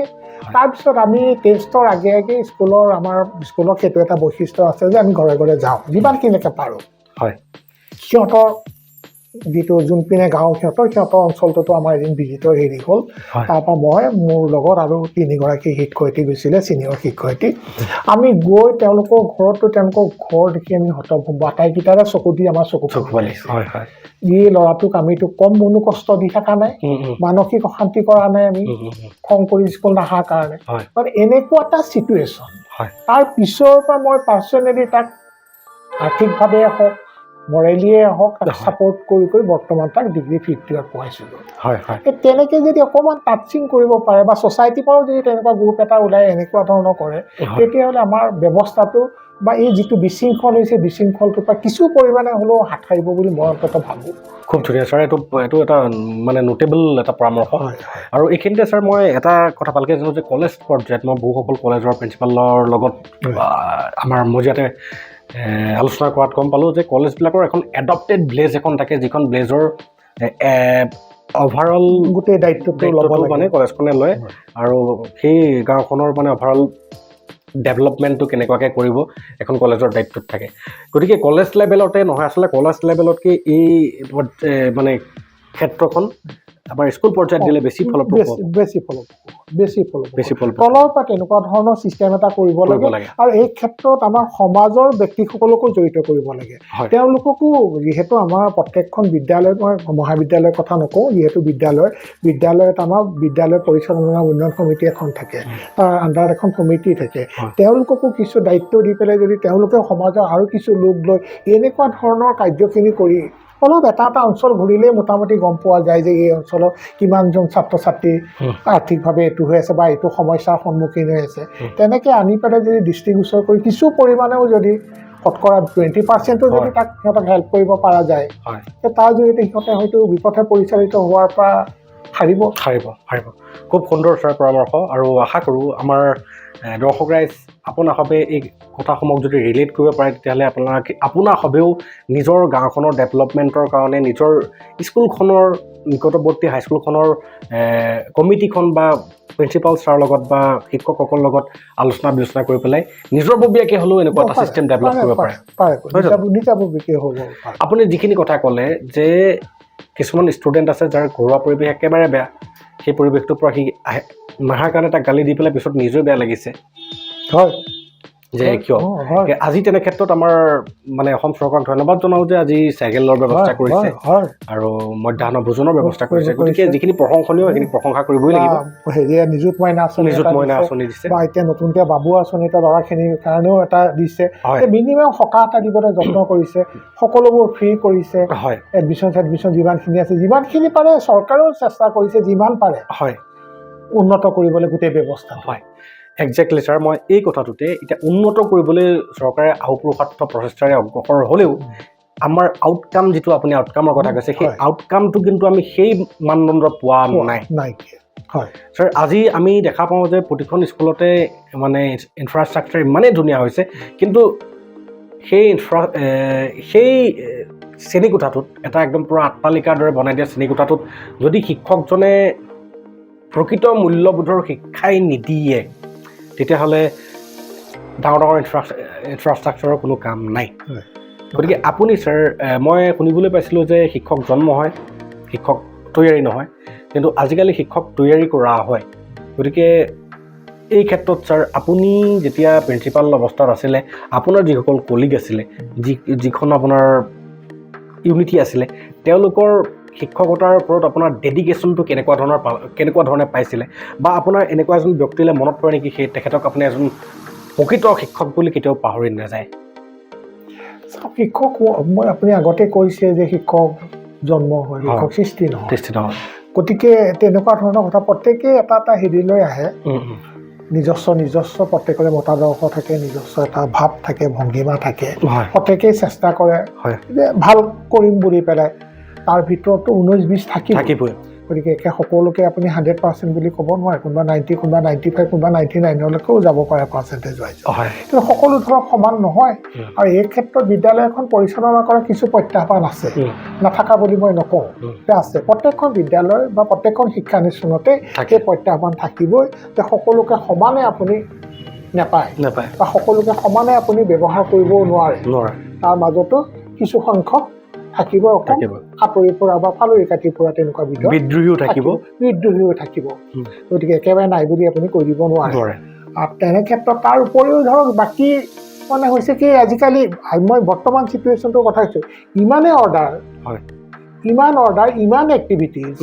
তাৰপিছত আমি টেষ্টৰ আগে আগে আমাৰ স্কুলৰ সেইটো এটা বৈশিষ্ট্য আছে যে আমি ঘৰে ঘৰে যাওঁ যিমানখিনিলৈকে পাৰোঁ। হয়। সিহঁতৰ যিটো যোনপিনে গাঁও সিহঁতৰ অঞ্চলটোতো আমাৰ এদিন ভিজিটৰ হেৰি হ'ল। হয়। তাৰপৰা মই মোৰ লগত আৰু 3গৰাকী শিক্ষয়িত্ৰী গৈছিলে, ছিনিয়ৰ শিক্ষয়িত্ৰী। আমি গৈ তেওঁলোকৰ ঘৰতো তেওঁলোকৰ ঘৰ দেখি আমি হতভম্ব, আটাইকেইটাৰে চকু দি আমাৰ চকু পালি হয় হয় এই ল'ৰাটোক আমিতো কম মনোকষ্ট দি থকা নাই, মানসিক অশান্তি কৰা নাই আমি খং কৰি স্কুল নাহাৰ কাৰণে। হয় এনেকুৱা এটা চিটুৱেশ্যন। হয় তাৰ পিছৰ পৰা মই পাৰ্চনেলি তাক আৰ্থিকভাৱে হওক মৰেলিয়ে হওক তাক ছাপৰ্ট কৰি বৰ্তমান তাক ডিগ্ৰী 5th ইয়াৰ পঢ়াইছিলোঁ। হয় হয় তেনেকৈ যদি অকণমান টাচিং কৰিব পাৰে বা ছ'চাইটিৰ পৰাও যদি তেনেকুৱা গ্ৰুপ এটা ওলাই এনেকুৱা ধৰণৰ কৰে তেতিয়াহ'লে আমাৰ ব্যৱস্থাটো বা এই যিটো বিশৃংখল হৈছে বিশৃংখলটোৰ পৰা কিছু পৰিমাণে হ'লেও হাত সাৰিব বুলি মই অন্ততঃ ভাবোঁ। খুব ধুনীয়া ছাৰ, এইটো এটা মানে নোটেবল এটা পৰামৰ্শ। আৰু এইখিনিতে ছাৰ মই এটা কথা ভালকৈ জানো যে কলেজ পৰ্যায়ত মই বহুসকল কলেজৰ প্ৰিন্সিপালৰ লগত আমাৰ মজিয়াতে আলোচনা কৰাত গম পালোঁ যে কলেজবিলাকৰ এখন এডপ্টেড ভিলেজ এখন থাকে, যিখন ভিলেজৰ অভাৰঅল গোটেই দায়িত্বটো মানে কলেজখনে লয়। আৰু সেই গাঁওখনৰ মানে অভাৰঅল ডেভেলপমেণ্টটো কেনেকুৱাকৈ কৰিব এখন কলেজৰ দায়িত্বত থাকে। গতিকে কলেজ লেভেলতে নহয়, আচলতে কলেজ লেভেলতকৈ এই মানে ক্ষেত্ৰখন আমাৰ স্কুল পৰ্যায়ত দিলে বেছি ফলপ্ৰসূ। তলৰ পৰা তেনেকুৱা ধৰণৰ ছিষ্টেম এটা কৰিব লাগে। আৰু এই ক্ষেত্ৰত আমাৰ সমাজৰ ব্যক্তিসকলকো জড়িত কৰিব লাগে। তেওঁলোককো, যিহেতু আমাৰ প্ৰত্যেকখন বিদ্যালয়ত, মই মহাবিদ্যালয়ৰ কথা নকওঁ, যিহেতু বিদ্যালয়ত আমাৰ বিদ্যালয় পৰিচালনা উন্নয়ন সমিতি এখন থাকে, তাৰ আণ্ডাৰত এখন কমিটি থাকে। তেওঁলোককো কিছু দায়িত্ব দি পেলাই যদি তেওঁলোকে সমাজৰ আৰু কিছু লোক লৈ এনেকুৱা ধৰণৰ কাৰ্যখিনি কৰি অলপ এটা অঞ্চল ঘূৰিলেই মোটামুটি গম পোৱা যায় যে এই অঞ্চলত কিমানজন ছাত্ৰ ছাত্ৰী আৰ্থিকভাৱে এইটো হৈ আছে বা এইটো সমস্যাৰ সন্মুখীন হৈ আছে। তেনেকৈ আনি পেলাই যদি দৃষ্টিগোচৰ কৰি কিছু পৰিমাণেও যদি শতকৰা 20% যদি তাক সিহঁতক হেল্প কৰিব পৰা যায়, তাৰ জৰিয়তে সিহঁতে হয়তো বিপথে পৰিচালিত হোৱাৰ পৰা সাৰিব। খুব সুন্দৰ ছাৰ পৰামৰ্শ। আৰু আশা কৰোঁ আমাৰ দৰ্শক ৰাইজ আপোনাসৱে এই কথাসমূহক যদি ৰিলেট কৰিব পাৰে তেতিয়াহ'লে আপোনাসৱেও নিজৰ গাঁওখনৰ ডেভেলপমেণ্টৰ কাৰণে নিজৰ স্কুলখনৰ নিকটৱৰ্তী হাইস্কুলখনৰ কমিটিখন বা প্ৰিন্সিপাল ছাৰৰ লগত বা শিক্ষকসকলৰ লগত আলোচনা বিলোচনা কৰি পেলাই নিজৰ ববীয়াকৈ হ'লেও এনেকুৱা এটা ছিষ্টেম ডেভেলপ কৰিব পাৰে। আপুনি যিখিনি কথা ক'লে যে কিছুমান ষ্টুডেণ্ট আছে যাৰ ঘৰুৱা পৰিৱেশ একেবাৰে বেয়া, সেই পৰিৱেশটোৰ পৰা সি নাহাৰ কাৰণে তাক গালি দি পেলাই পিছত নিজেও বেয়া লাগিছে যে কিয়। আজি তেনে ক্ষেত্ৰত আমাৰ মানে অসম চৰকাৰক ধন্যবাদ জনাওঁ যে আজি চাইকেলৰ ব্যৱস্থা কৰিছে আৰু মধ্যাহ্ন ভোজনৰ ব্যৱস্থা কৰিছে। গতিকে যিখিনি প্ৰশংসনীয় সেইখিনি প্ৰশংসা কৰিবই লাগিব। নিযুত মইনা আঁচনি দিছে বা এতিয়া নতুনকৈ বাবু আঁচনি এটা ল'ৰাখিনিৰ কাৰণেও এটা দিছে। মিনিমাম সকাহ এটা দিবলৈ যত্ন কৰিছে, সকলোবোৰ ফ্ৰী কৰিছে। এডমিশ্যন যিমানখিনি আছে, যিমানখিনি পাৰে চৰকাৰেও চেষ্টা কৰিছে, যিমান পাৰে উন্নত কৰিবলৈ গোটেই ব্যৱস্থা। একজেক্টলি ছাৰ, মই এই কথাটোতে এতিয়া উন্নত কৰিবলৈ চৰকাৰে আওপুৰুষাৰ্থ প্ৰচেষ্টাৰে অগ্ৰসৰ হ'লেও আমাৰ আউটকাম যিটো আপুনি আউটকামৰ কথা কৈছে সেই আউটকামটো কিন্তু আমি সেই মানদণ্ডৰ পোৱা নাই হয় ছাৰ আজি আমি দেখা পাওঁ যে প্ৰতিখন স্কুলতে মানে ইনফ্ৰাষ্ট্ৰাকচাৰ ইমানেই ধুনীয়া হৈছে কিন্তু সেই শ্ৰেণীকোঠাটোত এটা একদম পূৰা আট্টালিকাৰ দৰে বনাই দিয়া শ্ৰেণীকোঠাটোত যদি শিক্ষকজনে প্ৰকৃত মূল্যবোধৰ শিক্ষাই নিদিয়ে তেতিয়াহ'লে ডাঙৰ ডাঙৰ ইনফ্ৰাষ্ট্ৰাকচাৰৰ কোনো কাম নাই গতিকে আপুনি ছাৰ মই শুনিবলৈ পাইছিলোঁ যে শিক্ষক জন্ম হয় শিক্ষক তৈয়াৰী নহয় কিন্তু আজিকালি শিক্ষক তৈয়াৰী কৰা হয় গতিকে এই ক্ষেত্ৰত ছাৰ আপুনি যেতিয়া প্ৰিন্সিপাল অৱস্থাত আছিলে আপোনাৰ যিসকল কলিগ আছিলে যিখন আপোনাৰ ইউনিটি আছিলে তেওঁলোকৰ শিক্ষকতাৰ ওপৰত আপোনাৰ ডেডিকেশ্যনটো কেনেকুৱা ধৰণে পাইছিলে বা আপোনাৰ এনেকুৱা এজন ব্যক্তিলে মনত পৰে নেকি সেই তেখেতক আপুনি এজন প্ৰকৃত শিক্ষক বুলি কেতিয়াও পাহৰি নাযায় শিক্ষক মই আপুনি আগতে কৈছে যে শিক্ষক জন্ম হয় শিক্ষক সৃষ্টি নহয় গতিকে তেনেকুৱা ধৰণৰ কথা প্ৰত্যেকেই এটা এটা হেৰিলৈ আহে নিজস্ব প্ৰত্যেকৰে মতাদৰ্শ থাকে নিজস্ব এটা ভাৱ থাকে ভংগীমা থাকে প্ৰত্যেকেই চেষ্টা কৰে যে ভাল কৰিম বুলি পেলাই তাৰ ভিতৰতো 19-20 থাকিবই গতিকে একে সকলোকে আপুনি 100% বুলি ক'ব নোৱাৰে কোনোবা 90 কোনোবা 95 কোনোবা 99লৈকেও যাব পাৰে পাৰ্চেণ্টেজ ৱাইজ কিন্তু সকলো ধৰক সমান নহয় আৰু এই ক্ষেত্ৰত বিদ্যালয় এখন পৰিচালনা কৰা কিছু প্ৰত্যাহ্বান আছে নাথাকা বুলি মই নকওঁ আছে প্ৰত্যেকখন বিদ্যালয় বা প্ৰত্যেকখন শিক্ষানুষ্ঠানতে সেই প্ৰত্যাহ্বান থাকিবই যে সকলোকে সমানে আপুনি নাপায় বা সকলোকে সমানে আপুনি ব্যৱহাৰ কৰিবও নোৱাৰে তাৰ মাজতো কিছু সংখ্যক থাকিব আঁতৰি পৰা বা ফালৰি কাটি পৰা তেনেকুৱা বিদ্ৰোহীও থাকিব গতিকে একেবাৰে নাই বুলি আপুনি কৈ দিব নোৱাৰে আৰু তেনে ক্ষেত্ৰত তাৰ উপৰিও ধৰক বাকী মানে হৈছে কি আজিকালি মই বৰ্তমান চিটুৱেশ্যনটোৰ কথা কৈছোঁ ইমানেই অৰ্ডাৰ ইমান এক্টিভিটিজ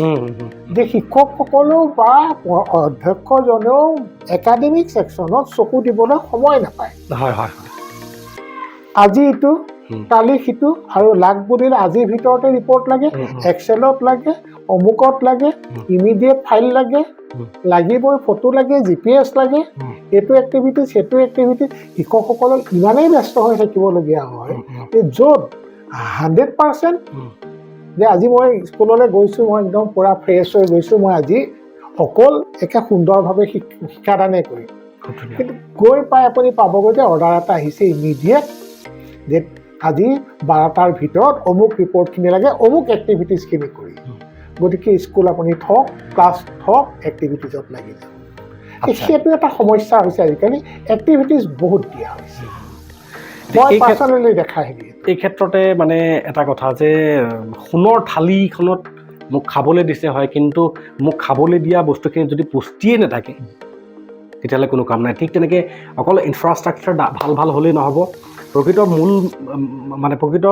যে শিক্ষকসকলেও বা অধ্যক্ষজনেও একাডেমিক ছেকশ্যনত চকু দিবলৈ সময় নাপায় আজি ইটো কালি সিটো আৰু লাগ বুলিলে আজিৰ ভিতৰতে ৰিপৰ্ট লাগে এক্সেলত লাগে অমুকত লাগে ইমিডিয়েট ফাইল লাগে লাগিবই ফটো লাগে GPS লাগে এইটো এক্টিভিটিজ সেইটো এক্টিভিটিজ শিক্ষকসকলক ইমানেই ব্যস্ত হৈ থাকিবলগীয়া হয় যে য'ত 100% যে আজি মই স্কুললৈ গৈছোঁ মই একদম পূৰা ফ্ৰেছ হৈ গৈছোঁ মই আজি অকল একে সুন্দৰভাৱে শিক্ষাদানে কৰিম কিন্তু গৈ পাই আপুনি পাবগৈ যে অৰ্ডাৰ এটা আহিছে ইমিডিয়েট যে আজি 12টাৰ ভিতৰত অমুক ৰিপৰ্টখিনি লাগে অমুক এক্টিভিটিজখিনি কৰি গতিকে স্কুল আপুনি থওক ক্লাছ থওক এক্টিভিটিজত লাগি যাব সেইটো এটা সমস্যা হৈছে আজিকালি এক্টিভিটিজ বহুত দিয়া হৈছে মই পাৰ্চনেলি দেখাই দিয়ে এই ক্ষেত্ৰতে মানে এটা কথা যে সোণৰ থালিখনত মোক খাবলৈ দিছে হয় কিন্তু মোক খাবলৈ দিয়া বস্তুখিনি যদি পুষ্টিয়ে নাথাকে তেতিয়াহ'লে কোনো কাম নাই ঠিক তেনেকৈ অকল ইনফ্ৰাষ্ট্ৰাকচাৰ ভাল হ'লেই নহ'ব প্ৰকৃত প্ৰকৃত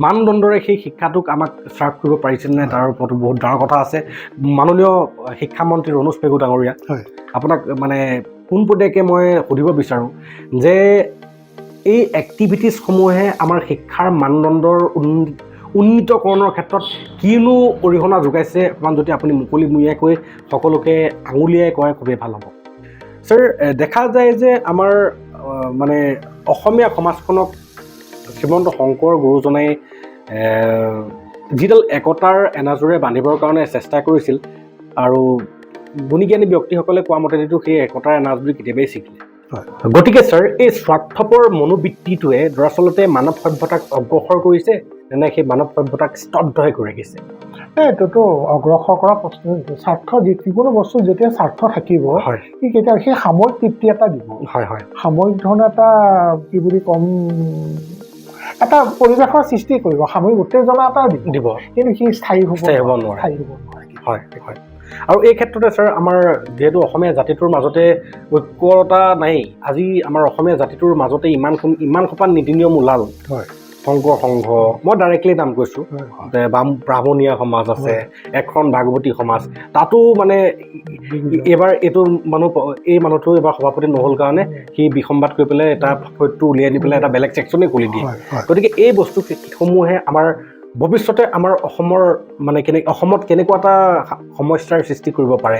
মানদণ্ডৰে সেই শিক্ষাটোক আমাক চাৰ্ভ কৰিব পাৰিছে নে তাৰ ওপৰতো বহুত ডাঙৰ কথা আছে মাননীয় শিক্ষামন্ত্ৰী ৰণোজ পেগু ডাঙৰীয়া আপোনাক মানে পোনপটীয়াকৈ মই সুধিব বিচাৰোঁ যে এই এক্টিভিটিছসমূহে আমাৰ শিক্ষাৰ মানদণ্ডৰ উন্নীতকৰণৰ ক্ষেত্ৰত কিনো অৰিহণা যোগাইছে অকণমান যদি আপুনি মুকলিমূৰীয়াকৈ সকলোকে আঙুলিয়াই কয় খুবেই ভাল হ'ব ছাৰ দেখা যায় যে আমাৰ মানে অসমীয়া সমাজখনক শ্ৰীমন্ত শংকৰ গুৰুজনাই যিডাল একতাৰ এনাজোৰে বান্ধিবৰ কাৰণে চেষ্টা কৰিছিল আৰু গুণীজ্ঞানী ব্যক্তিসকলে কোৱা মতেতো সেই একতাৰ এনাজৰি কেতিয়াবাই ছিগিলে গতিকে ছাৰ এই স্বাৰ্থপৰ মনোবৃত্তিটোৱে দৰাচলতে মানৱ সভ্যতাক অগ্ৰসৰ কৰিছে নে সেই মানৱ সভ্যতাক স্তব্ধহে কৰি ৰাখিছে এইটোতো অগ্ৰসৰ কৰা প্ৰশ্ন স্বাৰ্থ যিকোনো বস্তু যেতিয়া স্বাৰ্থ থাকিব কেতিয়া সেই সাময়িক তৃপ্তি এটা দিব সাময়িক ধৰণে এটা কি বুলি ক'ম এটা পৰিৱেশৰ সৃষ্টি কৰিব সাময়িক উত্তেজনা এটা দিব কিন্তু সি স্থায়ী হ'ব নোৱাৰে আৰু এই ক্ষেত্ৰতে ছাৰ আমাৰ যিহেতু অসমীয়া জাতিটোৰ মাজতে ঐক্যতা নাই আজি আমাৰ অসমীয়া জাতিটোৰ মাজতে ইমান সোপা নীতি নিয়ম ওলাল শংকৰ সংঘ মই ডাইৰেক্টলি নাম কৈছোঁ যে ব্ৰাহ্মণীয়া সমাজ আছে এখন ভাগৱতী সমাজ তাতো মানে এইবাৰ এই মানুহটো এইবাৰ সভাপতি নহ'ল কাৰণে সি বিসম্বাদ কৰি পেলাই এটা ফৈদটো উলিয়াই দি পেলাই এটা বেলেগ ছেকশ্যনেই খুলি দিয়ে গতিকে এই বস্তুসমূহে আমাৰ ভৱিষ্যতে আমাৰ অসমৰ মানে অসমত কেনেকুৱা এটা সমস্যাৰ সৃষ্টি কৰিব পাৰে?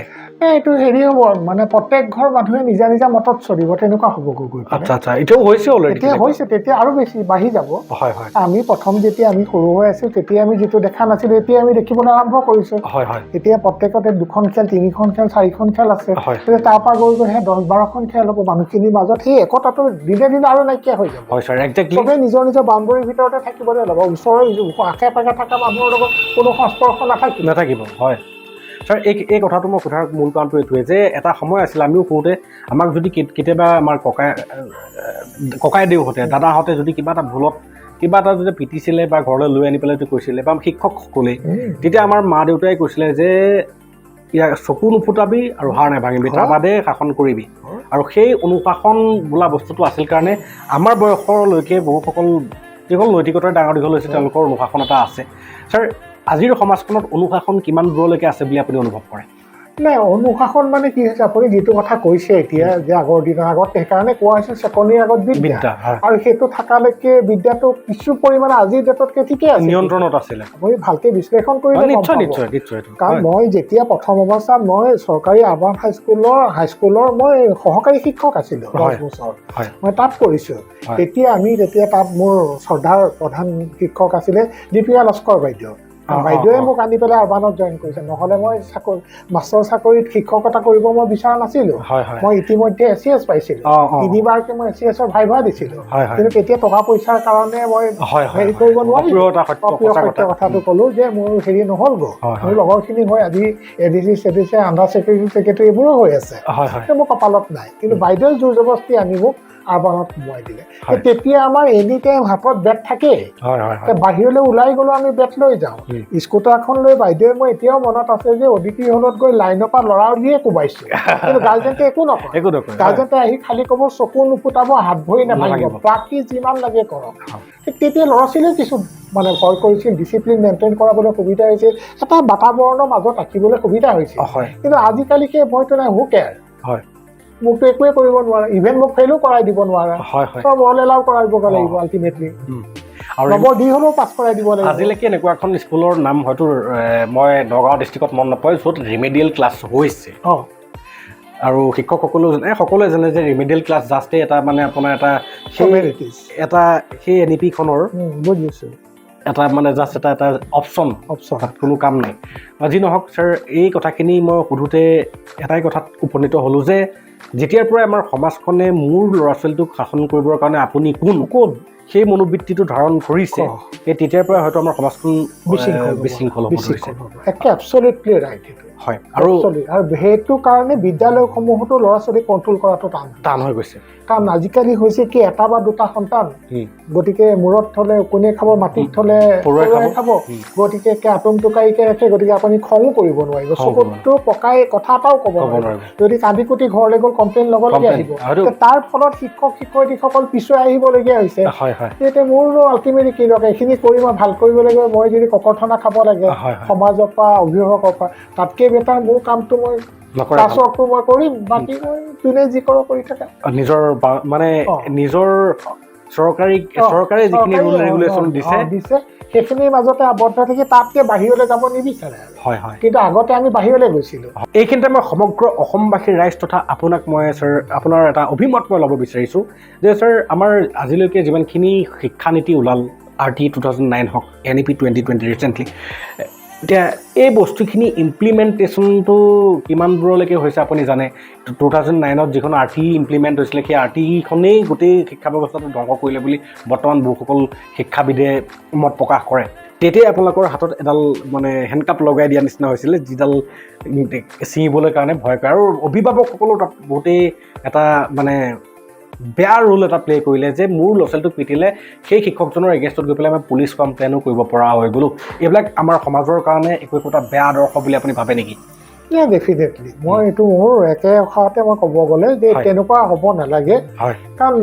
এইটো হেৰি হ'ব মানে প্ৰত্যেক ঘৰ মানুহে নিজা নিজা মতত চলিব তেনেকুৱা হ'ব গৈ আচ্ছা আচ্ছা, এতিয়াও হৈছে অলৰেডি? এতিয়া হৈছে, তেতিয়া আৰু বেছি বাঢ়ি যাব। হয় হয়। আমি প্ৰথম যেতিয়া আমি সৰু হৈ আছিলোঁ তেতিয়া আমি যিটো দেখা নাছিলোঁ এতিয়া আমি দেখিবলৈ আৰম্ভ কৰিছোঁ। হয় হয়। এতিয়া প্ৰত্যেকতে 2খন খেল 3খন খেল 4খন খেল আছে। হয়। তাৰ পৰা গৈ সেই 10-12খন খেল হ'ব মানুহখিনিৰ মাজত, সেই একতাটো দিনে দিনে আৰু নাইকিয়া হৈ যাব। হয় ছাৰ, একজেক্টলি। চবেই নিজৰ নিজৰ বাউণ্ডেৰীৰ ভিতৰতে থাকিবলৈ ল'ব, ওচৰৰ আশে পাশে থকা মানুহৰ লগত কোনো সংস্পৰ্শ নাথাকিব। হয় ছাৰ, এই কথাটো মই সোধাৰ মূল কাৰণটো এইটোৱে যে এটা সময় আছিল আমিও সৰুতে আমাক যদি কেতিয়াবা আমাৰ ককাই দেউহঁতে দাদাহঁতে যদি কিবা এটা ভুলত কিবা এটা যদি পিটিছিলে বা ঘৰলৈ লৈ আনি পেলাই যদি কৈছিলে বা শিক্ষকসকলে, তেতিয়া আমাৰ মা দেউতাই কৈছিলে যে ইয়াৰ চকু নুফুটাবি আৰু হাৰ নাভাঙিবি, তাৰ বাদে শাসন কৰিবি। আৰু সেই অনুশাসন বোলা বস্তুটো আছিল কাৰণে আমাৰ বয়সলৈকে বহুসকল যিসকল নৈতিকতাৰে ডাঙৰ দীঘল হৈছে তেওঁলোকৰ অনুশাসন এটা আছে। ছাৰ, আজিৰ সমাজখনত অনুশাসন কিমান দূৰলৈকে আছে বুলি আপুনি অনুভৱ কৰে? নাই, অনুশাসন মানে কি হৈছে, আপুনি যিটো কথা কৈছে এতিয়া যে আগৰ দিনৰ আগত সেইকাৰণে কোৱা হৈছে চেকনিৰ আগত বিদ্যা, আৰু সেইটো থকালৈকে বিদ্যাটো কিছু পৰিমাণে আজিৰ ডেটতকৈ ঠিকে আছে, নিয়ন্ত্ৰণত আছিলে। আপুনি ভালকে বিশ্লেষণ কৰিলে নিশ্চয়। কাৰণ মই যেতিয়া প্ৰথম অৱস্থাত মই চৰকাৰী আৱাহন হাইস্কুলৰ মই সহকাৰী শিক্ষক আছিলোঁ 10 বছৰ, মই তাত কৰিছোঁ। তেতিয়া তাত মোৰ শ্ৰদ্ধাৰ প্ৰধান শিক্ষক আছিলে দীপিকা লস্কৰ বাইদেউ। বাইদেৱে মোক আনি পেলাই আহ্বানত জইন কৰিছে, নহ'লে মই মাষ্টৰ চাকৰিত শিক্ষকতা কৰিব মই বিচৰা নাছিলোঁ। মই ইতিমধ্যে SCS পাইছিলোঁ, 3বাৰকৈ মই SCSৰ ভাইভা দিছিলোঁ, কিন্তু তেতিয়া টকা পইচাৰ কাৰণে মই হেৰি কৰিব নোৱাৰিলোঁ। সত্য কথাটো ক'লোঁ যে মোৰ হেৰি নহ'লগৈ, মোৰ লগৰখিনি হৈ আজি ADC আণ্ডাৰ ছেক্ৰেটাৰী এইবোৰো হৈ আছে, মোৰ কপালত নাই। কিন্তু বাইদেৱে জোৰ জবস্তি আনি মোক আহ্বানত সোমোৱাই দিলে। তেতিয়া আমাৰ এনি টাইম হাতত বেট থাকেই, বাহিৰলৈ ওলাই গ'লেও আমি বেট লৈ যাওঁ। স্কুটাৰখন লৈ বাইদেৱে, মই এতিয়াও মনত আছে যে অদিতি হলত গৈ লাইনৰ পৰা ল'ৰা উলিয়ে কোবাইছোঁ, কিন্তু গাৰ্জেণ্টে একো নকৰে। গাৰ্জেণ্টে আহি খালি ক'ব চকু নুফুটাব, হাত ভৰি নাভাঙিব, বাকী যিমান লাগে কৰক। তেতিয়া ল'ৰা ছোৱালীও কিছু মানে ভয় কৰিছিল, ডিচিপ্লিন মেইনটেইন কৰাবলৈ সুবিধা হৈছিল, এটা বাতাবৰণৰ মাজত ৰাখিবলৈ সুবিধা হৈছিল। কিন্তু আজিকালি সেই ভয়টো নাই, হু কেয়াৰ, মোকতো একোৱে কৰিব নোৱাৰে, ইভেন মোক ফেইলো কৰাই দিব নোৱাৰে, চব অল এলাউ কৰাব লাগিব আল্টিমেটলি, নম্বৰ দি হ'লেও পাছ কৰাই দিব লাগিব। আজিলৈকে এনেকুৱা এখন স্কুলৰ নাম হয়তো মই নগাঁও ডিষ্ট্ৰিক্টত মন নাপায় য'ত ৰিমেডিয়েল ক্লাছ হৈছে, আৰু সকলোৱে জানে যে ৰিমেডিয়েল ক্লাছ জাষ্টেই এটা মানে আপোনাৰ সেই NEP-খনৰ এটা মানে জাষ্ট এটা অপশ্যন, তাত কোনো কাম নাই। যি নহওক ছাৰ, এই কথাখিনি মই সোধোতে এটাই কথাত উপনীত হ'লোঁ যে যেতিয়াৰ পৰাই আমাৰ সমাজখনে মোৰ ল'ৰা ছোৱালীটোক শাসন কৰিবৰ কাৰণে আপুনি কোন সেই মনোবৃত্তিটো ধাৰণ কৰিছে, সেই তেতিয়াৰ পৰাই হয়তো আমাৰ সমাজখন বিশৃংখল হ'ব ধৰিছে। একেবাৰে ৰাইট। হয়, আৰু সেইটো কাৰণে বিদ্যালয়সমূহতো ল'ৰা ছোৱালীক কণ্ট্ৰল কৰাটো টান হৈ গৈছে। কাৰণ আজিকালি হৈছে কি, এটা বা দুটা সন্তান, গতিকে মূৰত থ'লে কোনে খাব, মাটিত থ'লে পৰুৱাই খাব, গতিকে আতং টোকাৰিকে ৰাখে, গতিকে আপুনি খঙো কৰিব নোৱাৰিব, চকুটো পকাই কথা এটাও ক'ব নোৱাৰিব। যদি কান্দি কুটি ঘৰলৈ গ'ল কমপ্লেইন ল'বলগীয়া আহিব, তাৰ ফলত শিক্ষক শিক্ষয়িত্ৰীসকল পিছুৱাই আহিবলগীয়া হৈছে। তেতিয়া মোৰনো আল্টিমেটলি কি দৰকাৰ, এইখিনি কৰি মই ভাল কৰিব লাগিব, মই যদি ককৰ্থনা খাব লাগে সমাজৰ পৰা, অভিভাৱকৰ পৰা, তাতকৈ বেটাৰ মোৰ কামটো মই ক্লাছৱৰ্কটো মই কৰিম, বাকী মই যোনে যি কৰোঁ কৰি থাকে। নিজৰ চৰকাৰে যিখিনি ৰুল ৰেগুলেশ্যন দিছে সেইখিনিৰ মাজতে আবদ্ধ থাকি তাতকৈ বাহিৰলৈ যাব নিবিচাৰে। কিন্তু আগতে আমি বাহিৰলৈ গৈছিলোঁ। এইখিনিতে মই সমগ্ৰ অসমবাসীৰ ৰাইজ তথা আপোনাক মই ছাৰ আপোনাৰ এটা অভিমত মই ল'ব বিচাৰিছোঁ যে ছাৰ, আমাৰ আজিলৈকে যিমানখিনি শিক্ষানীতি ওলাল, RT 2009 হওক, NEP 2020 ৰিচেণ্টলি, এতিয়া এই বস্তুখিনি ইমপ্লিমেণ্টেশ্যনটো কিমান দূৰলৈকে হৈছে আপুনি জানে? 2009ত যিখন RT ইমপ্লিমেণ্ট হৈছিলে, সেই RTখনেই গোটেই শিক্ষা ব্যৱস্থাটো ধ্বংস কৰিলে বুলি বৰ্তমান বহুসকল শিক্ষাবিদে মত প্ৰকাশ কৰে। তেতিয়াই আপোনালোকৰ হাতত এডাল মানে হেণ্ডকাপ লগাই দিয়া নিচিনা হৈছিলে, যিডাল ছিঙিবলৈ কাৰণে ভয় কৰে, আৰু অভিভাৱকসকলেও তাত বহুতেই এটা মানে বেয়া ৰোল এটা প্লে কৰিলে যে মোৰ ল'ৰা ছোৱালীটোক পিটিলে সেই শিক্ষকজনৰ এগেইনষ্টত গৈ পেলাই আমি পুলিচ কমপ্লেইনো কৰিব পৰা হৈ গ'লোঁ। এইবিলাক আমাৰ সমাজৰ কাৰণে একোটা বেয়া আদৰ্শ বুলি আপুনি ভাবে নেকি? ডেফিনেটলি মই এইটো মোৰ একে আশাতে মই ক'ব গ'লে যে তেনেকুৱা হ'ব নালাগে, কাৰণ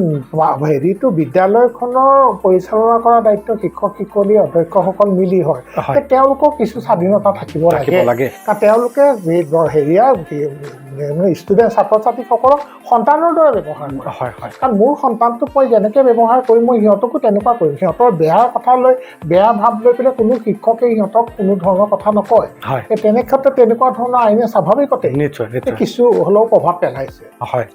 হেৰিটো বিদ্যালয়খনৰ পৰিচালনা কৰা দায়িত্ব শিক্ষক শিক্ষয়িত্ৰী অধ্যক্ষসকল মিলি হয়, তেওঁলোকৰ কিছু স্বাধীনতা থাকিব লাগে, কাৰণ তেওঁলোকে মানে ষ্টুডেণ্ট ছাত্ৰ ছাত্ৰীসকলক সন্তানৰ দৰে ব্যৱহাৰ কৰে। হয় হয় কাৰণ মোৰ সন্তানটোক মই যেনেকৈ ব্যৱহাৰ কৰিম মই সিহঁতকো তেনেকুৱা কৰিম। সিহঁতৰ বেয়া কথা লৈ বেয়া ভাৱ লৈ পেলাই কোনো শিক্ষকে সিহঁতক কোনো ধৰণৰ কথা নকয়। হয় তেনে ক্ষেত্ৰত তেনেকুৱা ধৰণৰ আইনে স্বাভাৱিকতে নিশ্চয় নিশ্চয় কিছু হ'লেও প্ৰভাৱ পেলাইছে। হয়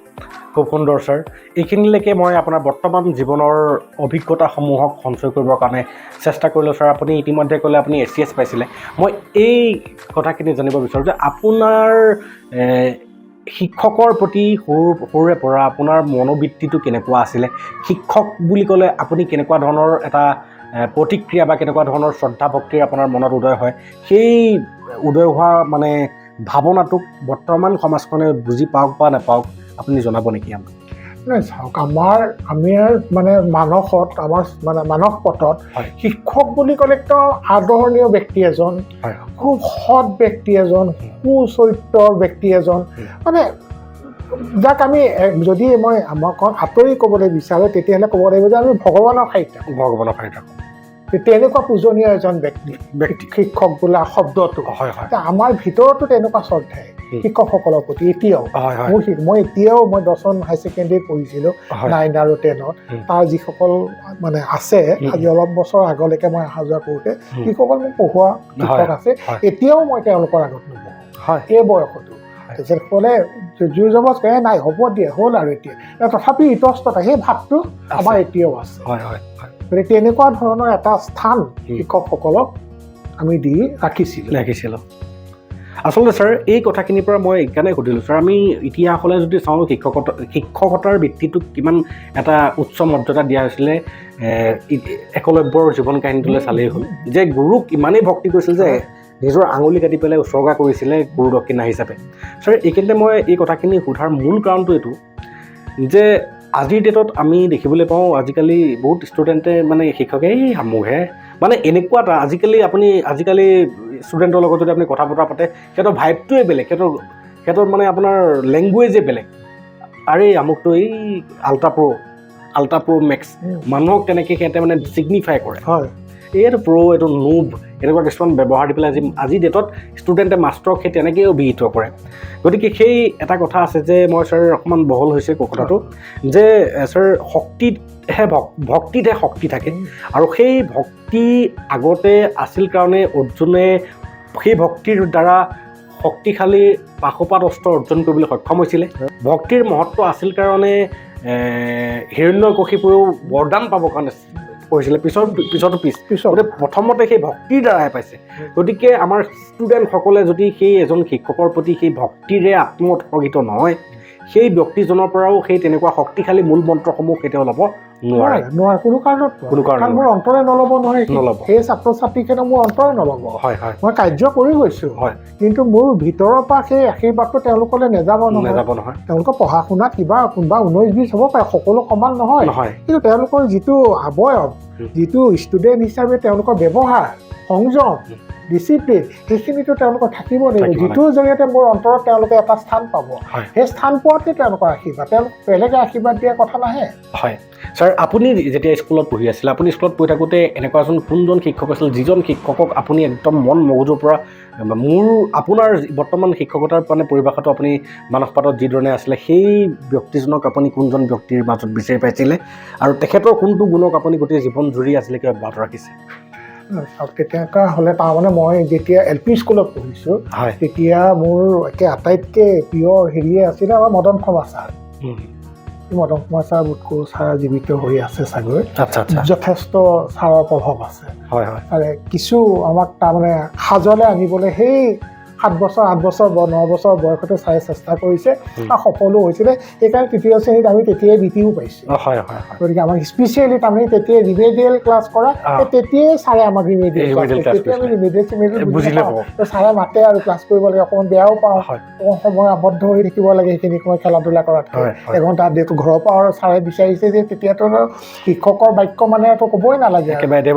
খুব সুন্দৰ ছাৰ। এইখিনিলৈকে মই আপোনাৰ বৰ্তমান জীৱনৰ অভিজ্ঞতাসমূহক সঞ্চয় কৰিবৰ কাৰণে চেষ্টা কৰিলোঁ ছাৰ। আপুনি ইতিমধ্যে ক'লে আপুনি ACS পাইছিলে। মই এই কথাখিনি জানিব বিচাৰোঁ যে আপোনাৰ শিক্ষকৰ প্ৰতি সৰুৰে পৰা আপোনাৰ মনোবৃত্তিটো কেনেকুৱা আছিলে? শিক্ষক বুলি ক'লে আপুনি কেনেকুৱা ধৰণৰ এটা প্ৰতিক্ৰিয়া বা কেনেকুৱা ধৰণৰ শ্ৰদ্ধা ভক্তিৰ আপোনাৰ মনত উদয় হয়? সেই উদয় হোৱা মানে ভাৱনাটোক বৰ্তমান সমাজখনে বুজি পাওক বা নাপাওক আপুনি জনাব নেকি আমাক? নাই চাওক, আমি মানে মানসত আমাৰ মানে মানস পথত শিক্ষক বুলি ক'লে একদম আদৰণীয় ব্যক্তি এজন, খুব সৎ ব্যক্তি এজন, সুচৰিত্ৰৰ ব্যক্তি এজন, মানে যাক আমি যদি মই আমাক আঁতৰি ক'বলৈ বিচাৰোঁ তেতিয়াহ'লে ক'ব লাগিব যে আমি ভগৱানৰ সাহিত্য তেনেকুৱা পূজনীয় এজন ব্যক্তি শিক্ষক বোলা শব্দটো। আমাৰ ভিতৰতো তেনেকুৱা শ্ৰদ্ধাই শিক্ষকসকলৰ প্ৰতি এতিয়াও। মই এতিয়াও মই দৰ্শন হাই ছেকেণ্ডেৰীত পঢ়িছিলোঁ 9 আৰু 10ত। তাৰ যিসকল মানে আছে আজি অলপ বছৰ আগলৈকে মই অহা যোৱা কৰোঁতে যিসকল মোক পঢ়োৱা শিক্ষক আছে এতিয়াও মই তেওঁলোকৰ আগত নবহোঁ এই বয়সতো। তাৰপিছত ক'লে জোৰ জবজ কৰে নাই হ'ব দিয়ে হ'ল আৰু এতিয়া, তথাপি ইতস্ততা সেই ভাৱটো আমাৰ এতিয়াও আছে। গতিকে তেনেকুৱা ধৰণৰ এটা স্থান শিক্ষকসকলক আমি দি ৰাখিছিলোঁ। আচলতে ছাৰ এই কথাখিনিৰ পৰা মই এইকাৰণে সুধিলোঁ ছাৰ, আমি ইতিহাসলৈ যদি চাওঁ শিক্ষকতাৰ বৃত্তিটোক কিমান এটা উচ্চ মৰ্যাদা দিয়া হৈছিলে একলব্যৰ জীৱন কাহিনীটোলৈ চালেই হ'ল, যে গুৰুক ইমানেই ভক্তি কৰিছিল যে নিজৰ আঙুলি কাটি পেলাই উৎসৰ্গা কৰিছিলে গুৰু দক্ষিণা হিচাপে। ছাৰ এইখিনিতে মই এই কথাখিনি সোধাৰ মূল কাৰণটো এইটো যে আজিৰ ডেটত আমি দেখিবলৈ পাওঁ আজিকালি বহুত ষ্টুডেণ্টে মানে শিক্ষকে আমুকহে মানে এনেকুৱা এটা আজিকালি ষ্টুডেণ্টৰ লগত যদি আপুনি কথা বতৰা পাতে সিহঁতৰ ভাইবটোৱে বেলেগ, সিহঁতৰ মানে আপোনাৰ লেংগুৱেজে বেলেগ। আৰে আমুকটো এই আল্ট্ৰা প্ৰ' মেক্স মানুহক তেনেকৈ সিহঁতে মানে ছিগনিফাই কৰে। এইটো এইটো নুব এনেকুৱা কিছুমান ব্যৱহাৰ দি পেলাই আজি ডেটত ষ্টুডেণ্টে মাষ্টৰক সেই তেনেকৈয়ে অভিহিত কৰে। গতিকে সেই এটা কথা আছে যে মই ছাৰ অকণমান বহল হৈছে কথাটো যে ছাৰ ভক্তিতহে শক্তি থাকে, আৰু সেই ভক্তি আগতে আছিল কাৰণে অৰ্জুনে সেই ভক্তিৰ দ্বাৰা শক্তিশালী পাশুপাত অস্ত্ৰ অৰ্জন কৰিবলৈ সক্ষম হৈছিলে। ভক্তিৰ মহত্ব আছিল কাৰণে হিৰণ্যকশিপুৰেও বৰদান পাবৰ কাৰণে কৰিছিলে, পিছতো প্ৰথমতে সেই ভক্তিৰ দ্বাৰাহে পাইছে। গতিকে আমাৰ ষ্টুডেণ্টসকলে যদি সেই এজন শিক্ষকৰ প্ৰতি সেই ভক্তিৰে আত্মোৎসৰ্গিত নহয়, সেই ব্যক্তিজনৰ পৰাও সেই তেনেকুৱা শক্তিশালী মূল মন্ত্ৰসমূহ কেতিয়াও ল'ব নোৱাৰে কোনো কাৰণত। মোৰ অন্তৰে নল'ব নহয়, সেই ছাত্ৰ ছাত্ৰীখনে মোৰ অন্তৰে নল'ব। মই কাৰ্য কৰি গৈছোঁ, কিন্তু মোৰ ভিতৰৰ পৰা সেই আশীৰ্বাদটো তেওঁলোকলৈ নাযাব নহয়। তেওঁলোকৰ পঢ়া শুনাত কোনোবা 19-20 হ'ব পাৰে, সকলো সমান নহয়, কিন্তু তেওঁলোকৰ যিটো আৱয়ব, যিটো ষ্টুডেণ্ট হিচাপে তেওঁলোকৰ ব্যৱহাৰ, সংযম, ডিচিপ্লিন, সেইখিনিতো তেওঁলোকৰ থাকিব লাগিব, যিটোৰ জৰিয়তে মোৰ অন্তৰত তেওঁলোকে এটা স্থান পাব। সেই স্থান পোৱাতে তেওঁলোকৰ আশীৰ্বাদ, তেওঁলোক বেলেগে আশীৰ্বাদ দিয়াৰ কথা নাহে। হয় ছাৰ, আপুনি যেতিয়া স্কুলত পঢ়ি আছিলে, আপুনি স্কুলত পঢ়ি থাকোঁতে এনেকুৱা কোনজন শিক্ষক আছিল যিজন শিক্ষকক আপুনি একদম মন মগজুৰ পৰা আপোনাৰ বৰ্তমান শিক্ষকতাৰ মানে পৰিভাষাটো আপুনি মানসপাতত যিধৰণে আছিলে সেই ব্যক্তিজনক আপুনি কোনজন ব্যক্তিৰ মাজত বিচাৰি পাইছিলে, আৰু তেখেতৰ কোনটো গুণক আপুনি গোটেই জীৱন জুৰি আজিলৈকে অব্যাহত ৰাখিছে? তেনেকুৱা হ'লে তাৰমানে মই যেতিয়া LP স্কুলত পঢ়িছোঁ তেতিয়া মোৰ আটাইতকৈ প্ৰিয় হেৰিয়ে আছিলে আমাৰ মদন কুমাৰ ছাৰ। মদন কুমাৰ ছাৰ বোধকৰো ছাৰ জীৱিত হৈ আছে চাগৈ, যথেষ্ট ছাৰৰ প্ৰভাৱ আছে। কিছু আমাক তাৰমানে সাজলৈ আনিবলৈ সেই 7 বছৰ 8 বছৰ 9 বছৰ বয়সতে ছাৰে চেষ্টা কৰিছে আৰু সফলো হৈছিলে। সেইকাৰণে তৃতীয় শ্ৰেণীত আমি তেতিয়াই বৃত্তিও পাইছোঁ। গতিকে আমাক স্পেচিয়েলি তাৰমানে তেতিয়াই ৰিমেডিয়েল ক্লাছ কৰা, তেতিয়াই ছাৰে আমাক ৰিমেডিয়েল ছাৰে মাতে আৰু ক্লাছ কৰিব লাগে, অকণমান বেয়াও পাওঁ, অকণমান সময় আবদ্ধ হৈ থাকিব লাগে, সেইখিনি সময় খেলা ধূলা কৰাত এঘণ্টা যিহেতু ঘৰৰ পৰা আৰু ছাৰে বিচাৰিছে যে তেতিয়াতো শিক্ষকৰ বাক্য মানেতো ক'বই নালাগে, দেৱ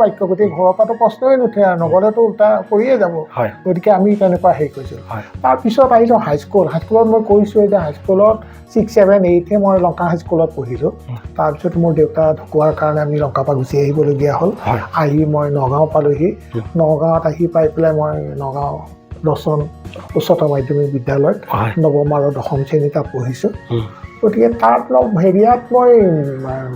বাক্য, গতিকে ঘৰৰ পৰাতো প্ৰশ্নই নুঠে আৰু নগলেতো উল্টা কৰিয়ে যাব। গতিকে আমি তেনেকুৱা হেৰি কৰিছিলোঁ। তাৰপিছত আহিলোঁ হাইস্কুলত মই কৈছোঁৱেই যে হাইস্কুলত 6, 7, 8 মই লংকা হাইস্কুলত পঢ়িলোঁ। তাৰপিছত মোৰ দেউতা ঢুকোৱাৰ কাৰণে আমি লংকাৰ পৰা গুচি আহিবলগীয়া হ'ল। আহি মই নগাঁও পালোঁহি। নগাঁৱত আহি পাই পেলাই মই নগাঁও দৰ্শন উচ্চতৰ মাধ্যমিক বিদ্যালয়ত হয়। নৱম আৰু দশম শ্ৰেণী তাত পঢ়িছোঁ উম, গতিকে তাত হেৰিয়াত মই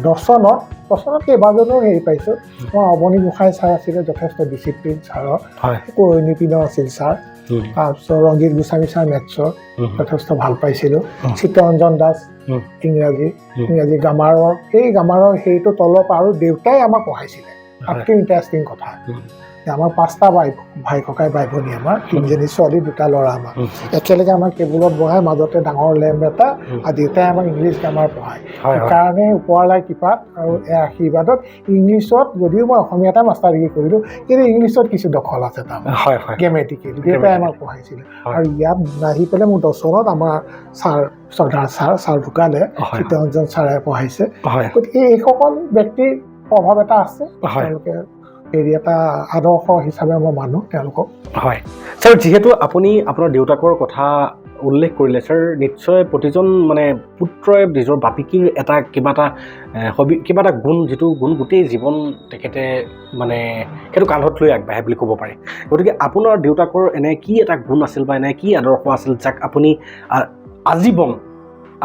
দৰ্শনত কেইবাজনো হেৰি পাইছোঁ মই অৱনী গোসাঁই ছাৰ আছিলে যথেষ্ট ডিচিপ্লিন ছাৰৰ হয়। কৰণীপিনৰ আছিল ছাৰ উম, তাৰপিছত ৰঞ্জিত গোস্বামী ছাৰ মেথছৰ উম, যথেষ্ট ভাল পাইছিলোঁ উম। চিত্তৰঞ্জন দাস উম। ইংৰাজী গ্ৰামাৰৰ সেই গ্ৰামাৰৰ হেৰিটো তলৰ পৰা আৰু দেউতাই আমাক পঢ়াইছিলে তাতকৈ ইণ্টাৰেষ্টিং কথা উম। আমাৰ 5টা ভাই ককাই বাই ভনী আমাৰ 3জনী ছোৱালী 2টা ল'ৰা আমাৰ উম। একেলগে আমাক টেবুলত বহাই মাজতে ডাঙৰ লেম্প এটা আৰু দেউতাই আমাক ইংলিছ গ্ৰামাৰ পঢ়ায় সেইকাৰণে ওপৰলাই কৃপাত আৰু এই আশীৰ্বাদত ইংলিছত যদিও মই অসমীয়াতে মাষ্টাৰ ডিগ্ৰী কৰিলোঁ কিন্তু ইংলিছত কিছু দখল আছে তাৰমানে গ্ৰেমেটিকেলি দেউতাই আমাক পঢ়াইছিলে আৰু ইয়াত আহি পেলাই মোৰ দৰ্শনত আমাৰ শ্ৰদ্ধাৰ ছাৰ ঢুকালে চিত্তৰঞ্জন ছাৰে পঢ়াইছে গতিকে এইসকল ব্যক্তিৰ প্ৰভাৱ এটা আছে তেওঁলোকে হেৰি এটা আদৰ্শ হিচাপে মই মানো তেওঁলোকক হয় ছাৰ যিহেতু আপুনি আপোনাৰ দেউতাকৰ কথা উল্লেখ কৰিলে ছাৰ নিশ্চয় প্ৰতিজন মানে পুত্ৰই নিজৰ বাপেকীৰ এটা কিবা এটা গুণ যিটো গুণ গোটেই জীৱন তেখেতে মানে সেইটো কান্ধত লৈ আগবাঢ়ে বুলি ক'ব পাৰে গতিকে আপোনাৰ দেউতাকৰ এনে কি এটা গুণ আছিল বা এনে কি আদৰ্শ আছিল যাক আপুনি আজীৱন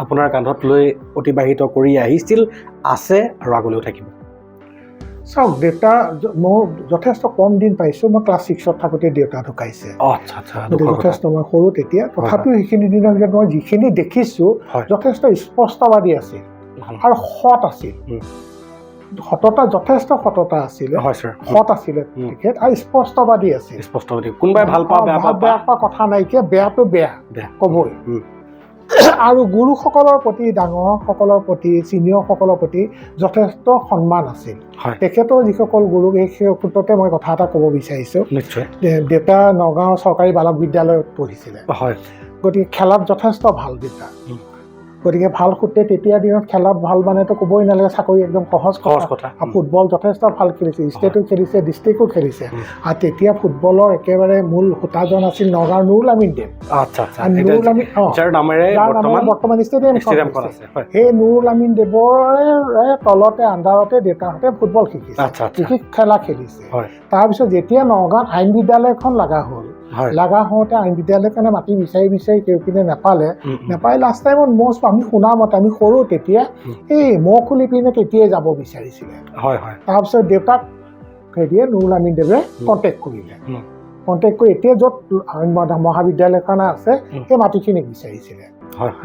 আপোনাৰ কান্ধত লৈ অতিবাহিত কৰি আহিছিল আছে আৰু আগলৈও থাকিব চাওক দেউতা মই যথেষ্ট কম দিন পাইছোঁ মই ক্লাছ 6ত থাকোঁতে দেউতা ঢুকাইছে যথেষ্ট মই সৰু তেতিয়া তথাপিও সেইখিনি দিনৰ ভিতৰত মই যিখিনি দেখিছোঁ যথেষ্ট স্পষ্টবাদী আছিল আৰু সৎ আছিল যথেষ্ট সততা আছিলে সৎ আছিলে তেখেত আৰু স্পষ্টবাদী আছিল কোনোবাই ভাল বেয়া পোৱা কথা নাইকিয়া বেয়াটো বেয়া ক'বই আৰু গুৰুসকলৰ প্ৰতি ডাঙৰসকলৰ প্ৰতি ছিনিয়ৰসকলৰ প্ৰতি যথেষ্ট সন্মান আছিল তেখেতৰ যিসকল গুৰু সেই ক্ষেত্ৰতে মই কথা এটা ক'ব বিচাৰিছোঁ দেউতা নগাঁও চৰকাৰী বালক বিদ্যালয়ত পঢ়িছিলে গতিকে খেলাত যথেষ্ট ভাল দেউতা গতিকে ভাল সূত্ৰে তেতিয়া দিনত খেলাত ভাল মানেতো ক'বই নালাগে চাকৰি একদম সহজ কথা আৰু ফুটবল যথেষ্ট ভাল খেলিছে ষ্টেটো খেলিছে ডিষ্ট্ৰিক্টো খেলিছে আৰু তেতিয়া ফুটবলৰ একেবাৰে মূল সূতাজন আছিল নগাঁৱৰ নুৰুল আমিন দেৱ বৰ্তমান ষ্টেডিয়ামখন সেই নুৰুল আমিন দেৱৰে তলতে আণ্ডাৰতে দেউতাহঁতে ফুটবল শিকিছে খেলা খেলিছে তাৰপিছত যেতিয়া নগাঁৱত আইন বিদ্যালয়খন লগা হওঁতে আইন বিদ্যালয়ৰ কাৰণে মাটি বিচাৰি কেউপিনে নাপালে লাষ্ট টাইমত আমি শুনা মতে আমি সৰু তেতিয়া এই মহ খুলি পিনে তেতিয়াই যাব বিচাৰিছিলে তাৰপিছত দেউতাক হেৰিয়ে নুৰুল আমিন দেৱে কণ্টেক্ট কৰি এতিয়া য'ত মহাবিদ্যালয়খন আছে সেই মাটিখিনি বিচাৰিছিলে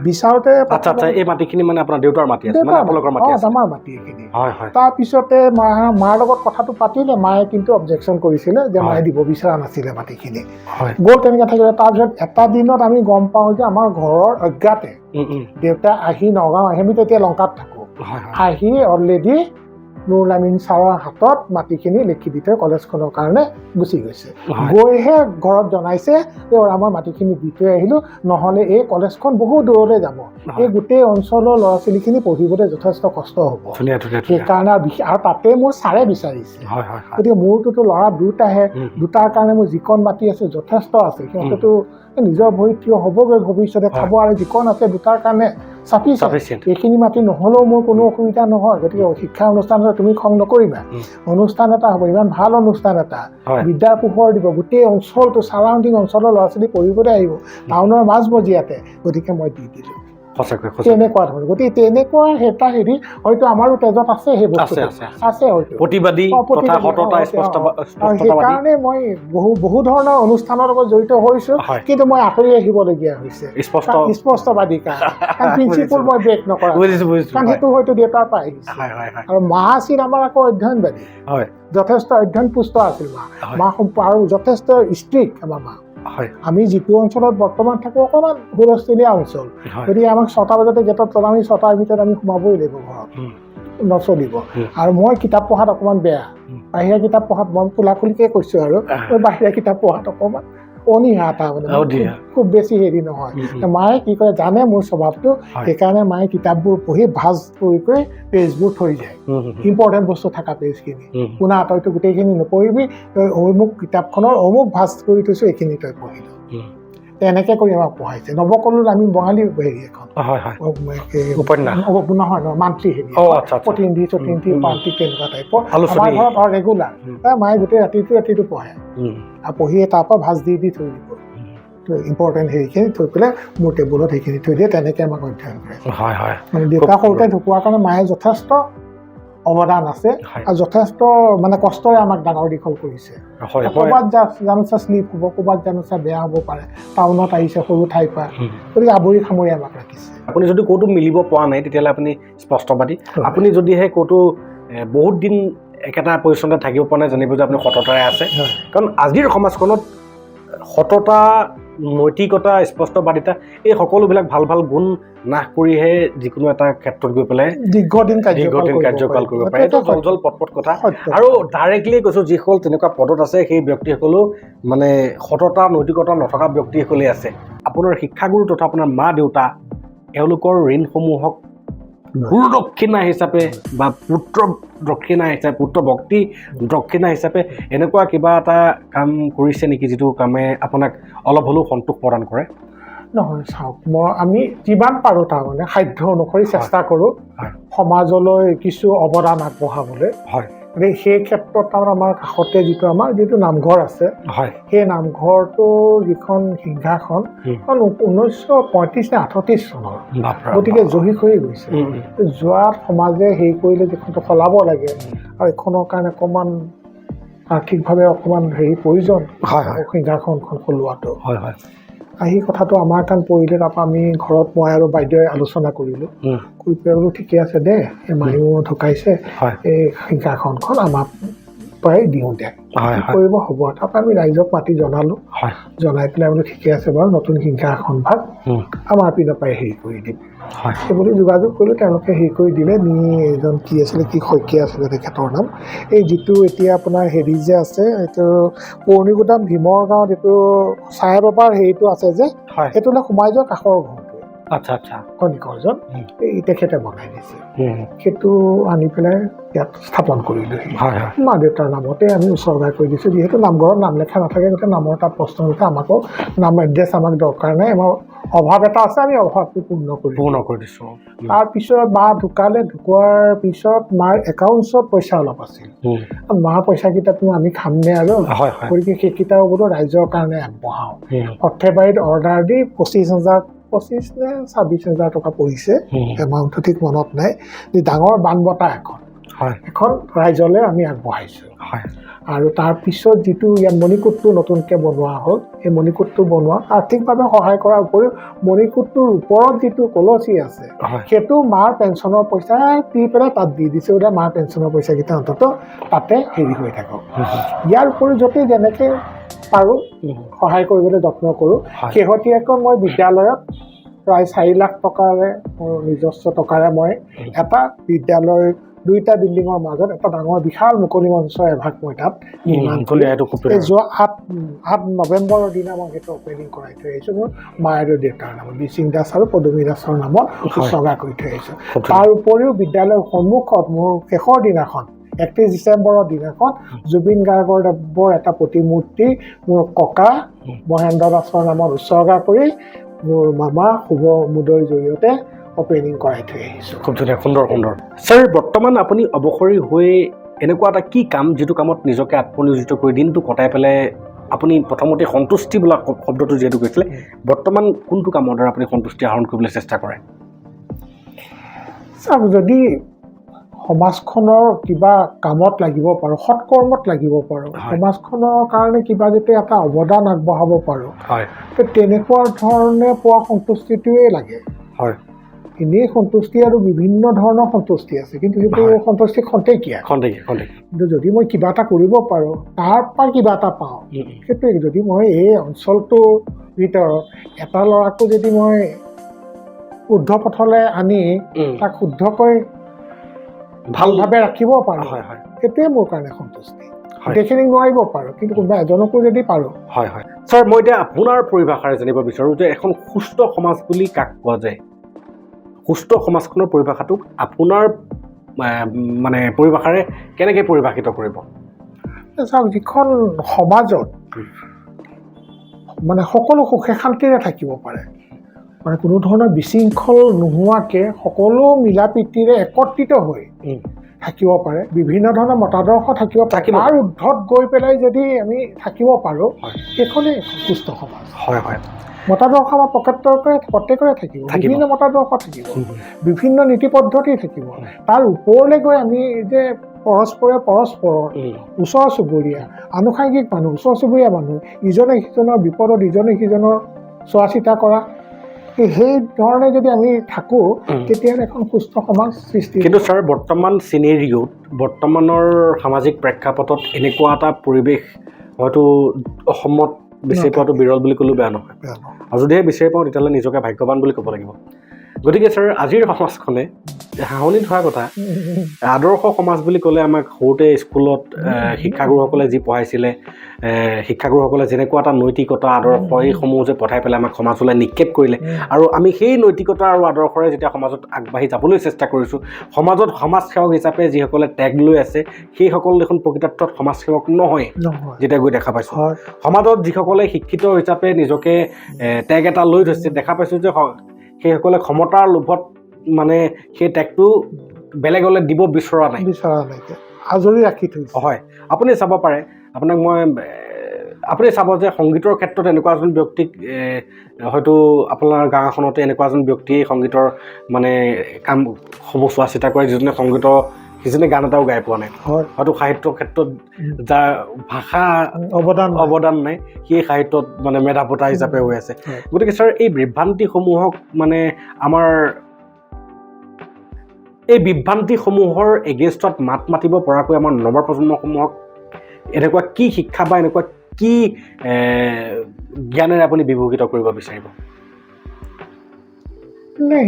বিচাৰোতে এই মাটিখিনি মানে আপোনাৰ দেউতাৰ মাটি আছে আমাৰ মাটি এইখিনি তাৰপিছতে মাৰ লগত কথাটো পাতিলে মায়ে কিন্তু অবজেকশ্যন কৰিছিলে যে মায়ে দিব বিচৰা নাছিলে মাটিখিনি গ'ল তেনেকৈ থাকিলে তাৰপিছত এটা দিনত আমি গম পাওঁ যে আমাৰ ঘৰৰ অজ্ঞাতে দেউতা আহি নগাঁও আহি আমি তেতিয়া লংকাত থাকোঁ আহি অলৰেডি নুৰুল আমিন ছাৰৰ হাতত মাটিখিনি লিখি দি থৈ কলেজখনৰ কাৰণে গুচি গৈছে গৈহে ঘৰত জনাইছে যে আমাৰ মাটিখিনি দি থৈ আহিলোঁ নহ'লে এই কলেজখন বহু দূৰলৈ যাব এই গোটেই অঞ্চলৰ ল'ৰা ছোৱালীখিনি পঢ়িবলৈ যথেষ্ট কষ্ট হ'ব সেইকাৰণে আৰু তাতে মোৰ ছাৰে বিচাৰিছে গতিকে মোৰটোতো ল'ৰা দুটাৰ কাৰণে মোৰ যিকণ মাটি আছে যথেষ্ট আছে সিহঁতেতো নিজৰ ভৰিত থিয় হ'বগৈ ভৱিষ্যতে খাব আৰু যিকণ আছে দুটাৰ কাৰণে এইখিনি মাটি নহ'লেও মোৰ কোনো অসুবিধা নহয় গতিকে শিক্ষা অনুষ্ঠান তুমি খং নকৰিবা অনুষ্ঠান এটা হ'ব ইমান ভাল অনুষ্ঠান এটা বিদ্যাৰ পোহৰ দিব গোটেই অঞ্চলটো চাৰাউণ্ডিং অঞ্চলৰ ল'ৰা ছোৱালী পঢ়িবলৈ আহিব টাউনৰ মাজমজিয়াতে গতিকে মই দি দিলোঁ তেনেকুৱা ধৰণৰ গতিকে তেনেকুৱা এটা হেৰি হয়তো আমাৰো তেজত আছে সেই বস্তু আছে হয়তো সেইকাৰণে মই বহু ধৰণৰ অনুষ্ঠানৰ লগত জড়িত হৈছোঁ কিন্তু মই আঁতৰি আহিবলগীয়া হৈছে স্পষ্টবাদী কাৰণ প্ৰিন্সিপল মই ব্ৰেক নকৰা কাৰণ সেইটো হয়তো দেউতাৰ পৰা আহিছে আৰু মা আছিল আমাৰ আকৌ অধ্যয়নবাদী যথেষ্ট অধ্যয়ন পুষ্ট আছিল মা আৰু যথেষ্ট ষ্ট্ৰিক্ট আমাৰ মা আমি যিটো অঞ্চলত বৰ্তমান থাকোঁ অকণমান হুলস্থুলীয়া অঞ্চল গতিকে আমাক 6টা বজাতে গেটত আমি 6টাৰ ভিতৰত আমি সোমাবই লাগিব ঘৰত নচলিব আৰু মই কিতাপ পঢ়াত অকণমান বেয়া বাহিৰা কিতাপ পঢ়াত মই খোলাখুলিকৈ কৈছোঁ আৰু মই বাহিৰা কিতাপ পঢ়াত অকণমান অনীহা এটা মানে খুব বেছি হেৰি নহয় মায়ে কি কৰে জানে মোৰ স্বভাৱটো সেইকাৰণে মায়ে কিতাপবোৰ পঢ়ি ভাজ কৰি পেজবোৰ থৈ যায় ইম্পৰ্টেণ্ট বস্তু থকা পেজখিনি শুনা তইতো গোটেইখিনি নপঢ়িবি তই অমুক কিতাপখনৰ অমুক ভাজ কৰি থৈছোঁ এইখিনি তই পঢ়িলোঁ তেনেকৈ কৰি আমাক পঢ়াইছে নৱকলুত আমি বঙালী হেৰি এখন নহয় মান্থলি হেৰি প্ৰতিনিধি পাৰ্টি তেনেকুৱা টাইপৰ আমাৰ ঘৰত ৰেগুলাৰ মায়ে গোটেই ৰাতিটো পঢ়ে আৰু পঢ়িয়ে তাৰ পৰা ভাজ দি থৈ দিব ইম্পৰ্টেণ্ট হেৰিখিনি থৈ পেলাই মোৰ টেবুলত সেইখিনি থৈ দিয়ে, তেনেকৈ আমাক অধ্যয়ন কৰে। হয় হয় মানে দেউতা সৰুতে ঢুকোৱাৰ কাৰণে মায়ে যথেষ্ট অৱদান আছে আৰু যথেষ্ট মানে কষ্টৰে আমাক ডাঙৰ দীঘল কৰিছে। ক'ৰবাত জানোচা শ্লিপ হ'ব, ক'ৰবাত জানোচা বেয়া হ'ব পাৰে, টাউনত আহিছে সৰু ঠাইৰ পৰা, গতিকে আৱৰি সামৰি আমাক ৰাখিছে। আপুনি যদি ক'তো মিলিব পৰা নাই তেতিয়াহ'লে আপুনি স্পষ্টবাদী। আপুনি যদিহে ক'তো বহুত দিন একেটা পজিশ্যনতে থাকিব পৰা নাই, জানিব যে আপুনি সততাৰে আছে। কাৰণ আজিৰ সমাজখনত সততা, নৈতিকতা, স্পষ্টবাদিতা এই সকলোবিলাক ভাল ভাল গুণ নাশ কৰিহে যিকোনো এটা ক্ষেত্ৰত গৈ পেলাই দীৰ্ঘদিন কাৰ্যকাল কৰিব পাৰে। এইটো জল পট কথা। আৰু ডাইৰেক্টলি কৈছোঁ, যিসকল তেনেকুৱা পদত আছে সেই ব্যক্তিসকলেও মানে সততা, নৈতিকতা নথকা ব্যক্তিসকলেই আছে। আপোনাৰ শিক্ষাগুৰু তথা আপোনাৰ মা দেউতা এওঁলোকৰ ঋণসমূহক গুৰু দক্ষিণা হিচাপে বা পুত্ৰ দক্ষিণা হিচাপে, পুত্ৰ ভক্তি দক্ষিণা হিচাপে এনেকুৱা কিবা এটা কাম কৰিছে নেকি যিটো কামে আপোনাক অলপ হ'লেও সন্তোষ প্ৰদান কৰে? নহয়, চাওক, আমি যিমান পাৰোঁ তাৰমানে সাধ্য অনুসৰি চেষ্টা কৰোঁ সমাজলৈ কিছু অৱদান আগবঢ়াবলৈ। হয়। গতিকে সেই ক্ষেত্ৰত তাৰমানে আমাৰ কাষতে যিটো নামঘৰ আছে, সেই নামঘৰটোৰ যিখন সিংহাসন 1935 নে 38 চনৰ, গতিকে জহি হৈ গৈছে। যোৱাত সমাজে হেৰি কৰিলে যিখনটো সলাব লাগে আৰু এইখনৰ কাৰণে অকণমান আৰ্থিকভাৱে অকণমান প্ৰয়োজন সিংহাসনখন সলোৱাটো। আহি কথাটো আমাৰ কাণ পৰিলে, তাৰপৰা আমি ঘৰত মই আৰু বাইদেৱে আলোচনা কৰিলোঁ, কৰি পেলাই বোলো ঠিকে আছে দে, এই মায়ো ঢুকাইছে, এই সিংহাসনখন আমাৰ পৰাই দিওঁ দে, কৰিব হ'ব। তাৰপৰা আমি ৰাইজক মাতি জনালোঁ, জনাই পেলাই বোলো ঠিকে আছে বাৰু, নতুন সিংহাসন ভাগ আমাৰ পিনৰ পৰাই হেৰি কৰি দিম সেইবুলি যোগাযোগ কৰিলোঁ। তেওঁলোকে হেৰি কৰি দিলে। এজন কি শইকীয়া আছিলে তেখেতৰ নাম। এই যিটো এতিয়া আপোনাৰ হেৰি যে আছে, এইটো পুৰণি গুদাম ভীমৰ গাঁৱত এইটো চাৰে বাবাৰ হেৰিটো আছে যে, সেইটোলৈ সোমাই যোৱা কাষৰ ঘৰটো, কণিকৰজন, এই তেখেতে বনাই দিছে। সেইটো আনি পেলাই ইয়াত স্থাপন কৰিলোঁহি। মা দেউতাৰ নামতে আমি উৎসৰ্গা কৰি দিছোঁ। যিহেতু নামঘৰত নাম লেখা নাথাকে, গতিকে নামৰ তাত প্ৰশ্ন নুঠে। আমাকো নাম এড্ৰেছ আমাক দৰকাৰ নাই, আমাৰ অভাৱ এটা আছে, আমি অভাৱটো পূৰ্ণ কৰি দিছোঁ। তাৰপিছত মা ঢুকোৱাৰ পিছত মাৰ একাউণ্টছত পইচা অলপ আছিল। মাৰ পইচাকেইটাতো আমি খামনে আৰু, গতিকে সেইকেইটাও বোলো ৰাইজৰ কাৰণে আগবঢ়াওঁ। সৰ্থেবাৰীত অৰ্ডাৰ দি 25,000 নে 26,000 টকা পৰিছে, এমাউণ্টটো ঠিক মনত নাই। ডাঙৰ বানবটা এখন ৰাইজলৈ আমি আগবঢ়াইছোঁ। আৰু তাৰপিছত যিটো ইয়াত মণিকূটটো নতুনকৈ বনোৱা হ'ল, সেই মণিকূটটো বনোৱাত আৰ্থিকভাৱে সহায় কৰাৰ উপৰিও মণিকূটটোৰ ওপৰত যিটো কলচী আছে, সেইটো মাৰ পেঞ্চনৰ পইচা দি পেলাই তাত দি দিছোঁ। এতিয়া মাৰ পেঞ্চনৰ পইচাকেইটা অন্ততঃ তাতে হেৰি হৈ থাকক। ইয়াৰ উপৰিও যদি যেনেকৈ পাৰোঁ সহায় কৰিবলৈ যত্ন কৰোঁ। শেহতীয়াকৈ মই বিদ্যালয়ত প্ৰায় 4 লাখ টকাৰে, মোৰ নিজস্ব টকাৰে মই এটা বিদ্যালয়, 2টা বিল্ডিঙৰ মাজত এটা ডাঙৰ বিশাল মুকলি মঞ্চৰ এভাগ মই তাত নিৰ্মাণ কৰি যোৱা 8 নৱেম্বৰৰ দিনা মই সেইটো অপেনিং কৰাই থৈ আহিছোঁ। মোৰ মা আৰু দেউতাৰ নামত, বিচিং দাস আৰু পদুমী দাসৰ নামত উৎসৰ্গা কৰি থৈ আহিছোঁ। তাৰ উপৰিও বিদ্যালয়ৰ সন্মুখত মোৰ শেষৰ দিনাখন, 31 ডিচেম্বৰৰ দিনাখন, জুবিন গাৰ্গৰ এটা প্ৰতিমূৰ্তি মোৰ ককা মহেন্দ্ৰ দাসৰ নামত উৎসৰ্গা কৰি মোৰ মামা শুভ মুদৈৰ জৰিয়তে অপেনিং কৰাই থৈ আহিছোঁ। খুব ধুনীয়া, সুন্দৰ। ছাৰ, বৰ্তমান আপুনি অৱসৰী হৈ এনেকুৱা এটা কি কাম, যিটো কামত নিজকে আত্মনিয়োজিত কৰি দিনটো কটাই পেলাই আপুনি প্ৰথমতে সন্তুষ্টি বোলা শব্দটো যিহেতু কৈছিলে, বৰ্তমান কোনটো কামৰ দ্বাৰা আপুনি সন্তুষ্টি আহৰণ কৰিবলৈ চেষ্টা কৰে? চাওক, যদি সমাজখনৰ কিবা কামত লাগিব পাৰোঁ, সৎকৰ্মত লাগিব পাৰোঁ, সমাজখনৰ কাৰণে কিবা যদি এটা অৱদান আগবঢ়াব পাৰোঁ, তেনেকুৱা ধৰণে পোৱা সন্তুষ্টিটোৱেই লাগে। এনেই সন্তুষ্টি আৰু বিভিন্ন ধৰণৰ সন্তুষ্টি আছে, কিন্তু সেইটো সন্তুষ্টি খন্তেকীয়া। কিন্তু যদি মই কিবা এটা কৰিব পাৰোঁ, তাৰ পৰা কিবা এটা পাওঁ, সেইটোৱে। যদি মই এই অঞ্চলটোৰ ভিতৰত এটা ল'ৰাকো যদি মই শুদ্ধ পথলৈ আনি তাক শুদ্ধকৈ ভালভাৱে ৰাখিব পাৰোঁ, সেইটোৱে মোৰ কাৰণে সন্তুষ্টি। গোটেইখিনি নোৱাৰিব পাৰোঁ, কিন্তু কোনোবা এজনকো যদি পাৰোঁ। ছাৰ, মই এতিয়া আপোনাৰ পৰিভাষাৰে জানিব বিচাৰোঁ যে এখন সুস্থ সমাজ বুলি কাক কোৱা যায়? সুস্থ সমাজখনৰ পৰিভাষাটোক আপোনাৰ মানে পৰিভাষাৰে কেনেকৈ পৰিভাষিত কৰিব? চাওক, যিখন সমাজত মানে সকলো সুখে শান্তিৰে থাকিব পাৰে, মানে কোনো ধৰণৰ বিশৃংখল নোহোৱাকৈ সকলো মিলা প্ৰীতিৰে একত্ৰিত হৈ থাকিব পাৰে, বিভিন্ন ধৰণৰ মতাদৰ্শ থাকিব পাৰে, থাকিব। তাৰ ঊৰ্ধত গৈ পেলাই যদি আমি থাকিব পাৰোঁ হয়। সেইখনেই সুস্থ সমাজ। হয় হয় মতাদৰ্শ আমাৰ প্ৰত্যেকৰে থাকিব, বিভিন্ন মতাদৰ্শ থাকিব, বিভিন্ন নীতি পদ্ধতি থাকিব। তাৰ ওপৰলৈ গৈ আমি যে পৰস্পৰৰ ওচৰ চুবুৰীয়া, আনুষাংগিক মানুহ, ওচৰ চুবুৰীয়া মানুহ, ইজনে সিজনৰ বিপদত ইজনে সিজনৰ চোৱা চিতা কৰা, সেই ধৰণে যদি আমি থাকোঁ তেতিয়াহ'লে এখন সুস্থ সমাজ সৃষ্টি। কিন্তু ছাৰ বৰ্তমান চিনেৰিঅ'ত, বৰ্তমানৰ সামাজিক প্ৰেক্ষাপটত এনেকুৱা এটা পৰিৱেশ হয়তো অসমত বিচাৰি পোৱাটো বিৰল বুলি ক'লেও বেয়া নহয়। আৰু যদিহে বিচাৰি পাওঁ তেতিয়াহ'লে নিজকে ভাগ্যৱান বুলি ক'ব লাগিব। গতিকে ছাৰ আজিৰ সমাজখনে হাঁহনি ধৰা কথা, আদৰ্শ সমাজ বুলি ক'লে আমাক সৰুতে স্কুলত শিক্ষাগুৰুসকলে যি পঢ়াইছিলে, শিক্ষাগুৰুসকলে যেনেকুৱা এটা নৈতিকতা আদৰ্শ এইসমূহ যে পঠাই পেলাই আমাক সমাজলৈ নিক্ষেপ কৰিলে, আৰু আমি সেই নৈতিকতা আৰু আদৰ্শৰে যেতিয়া সমাজত আগবাঢ়ি যাবলৈ চেষ্টা কৰিছোঁ, সমাজত সমাজসেৱক হিচাপে যিসকলে টেগ লৈ আছে সেইসকল দেখোন প্ৰকৃতাৰ্থত সমাজসেৱক নহয় যেতিয়া গৈ দেখা পাইছোঁ। সমাজত যিসকলে শিক্ষিত হিচাপে নিজকে টেগ এটা লৈ থৈছে, দেখা পাইছোঁ যে সেইসকলে ক্ষমতাৰ লোভত মানে সেই টেগটো বেলেগলৈ দিব বিচৰা নাই, আজৰি ৰাখি থৈছে। হয়, আপুনি চাব পাৰে, আপুনি চাব যে সংগীতৰ ক্ষেত্ৰত এনেকুৱা এজন ব্যক্তিক হয়তো আপোনাৰ গাঁও এখনতে এনেকুৱা এজন ব্যক্তিয়ে সংগীতৰ মানে কামসমূহ চোৱা চিতা কৰে, যিজনে সিজনে গান এটাও গাই পোৱা নাই, হয়তো সাহিত্যৰ ক্ষেত্ৰত যাৰ ভাষা অৱদান নাই, সেই সাহিত্যত মানে মেধাৱতা হিচাপে হৈ আছে। গতিকে ছাৰ এই বিভ্ৰান্তিসমূহক মানে এই বিভ্ৰান্তিসমূহৰ এগেইনষ্টত মাত মাতিব পৰাকৈ আমাৰ নৱপ্ৰজন্মসমূহক এনেকুৱা কি শিক্ষা বা এনেকুৱা কি জ্ঞানেৰে আপুনি বিভূষিত কৰিব বিচাৰিব?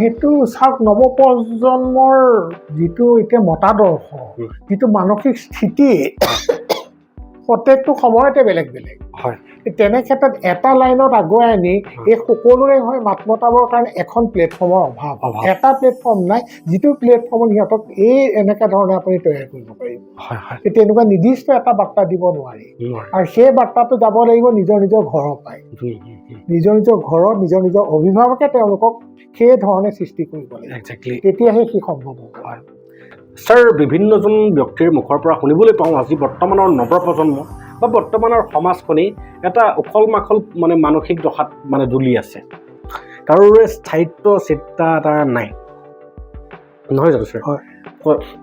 সেইটো চাওক, নৱপ্ৰজন্মৰ যিটো এতিয়া মতাদৰ্শ, যিটো মানসিক স্থিতি প্ৰত্যেকটো সময়তে বেলেগ বেলেগ। হয়, তেনে ক্ষেত্ৰত এটা লাইনত আগুৱাই আনি এই সকলোৰে হৈ মাত মতাবৰ কাৰণে এখন প্লেটফৰ্মৰ অভাৱ। এটা প্লেটফৰ্ম নাই, যিটো প্লেটফৰ্মত সিহঁতক এনেকুৱা ধৰণে আপুনি তৈয়াৰ কৰিব পাৰিব। তেনেকুৱা নিৰ্দিষ্ট এটা বাৰ্তা দিব নোৱাৰি, আৰু সেই বাৰ্তাটো যাব লাগিব নিজৰ নিজৰ ঘৰৰ পৰাই। নিজৰ নিজৰ ঘৰত নিজৰ নিজৰ অভিভাৱকে তেওঁলোকক সেই ধৰণে সৃষ্টি কৰিব লাগিব, তেতিয়াহে সি সম্ভৱ হ'ব। ছাৰ, বিভিন্নজন ব্যক্তিৰ মুখৰ পৰা শুনিবলৈ পাওঁ আজি বৰ্তমানৰ নৱপ্ৰজন্ম বা বৰ্তমানৰ সমাজখনেই এটা উখল মাখল মানে মানসিক দশাত মানে দুলি আছে, কাৰোৰে স্থায়িত্ব চিন্তা এটা নাই, নহয় জানো ছাৰ?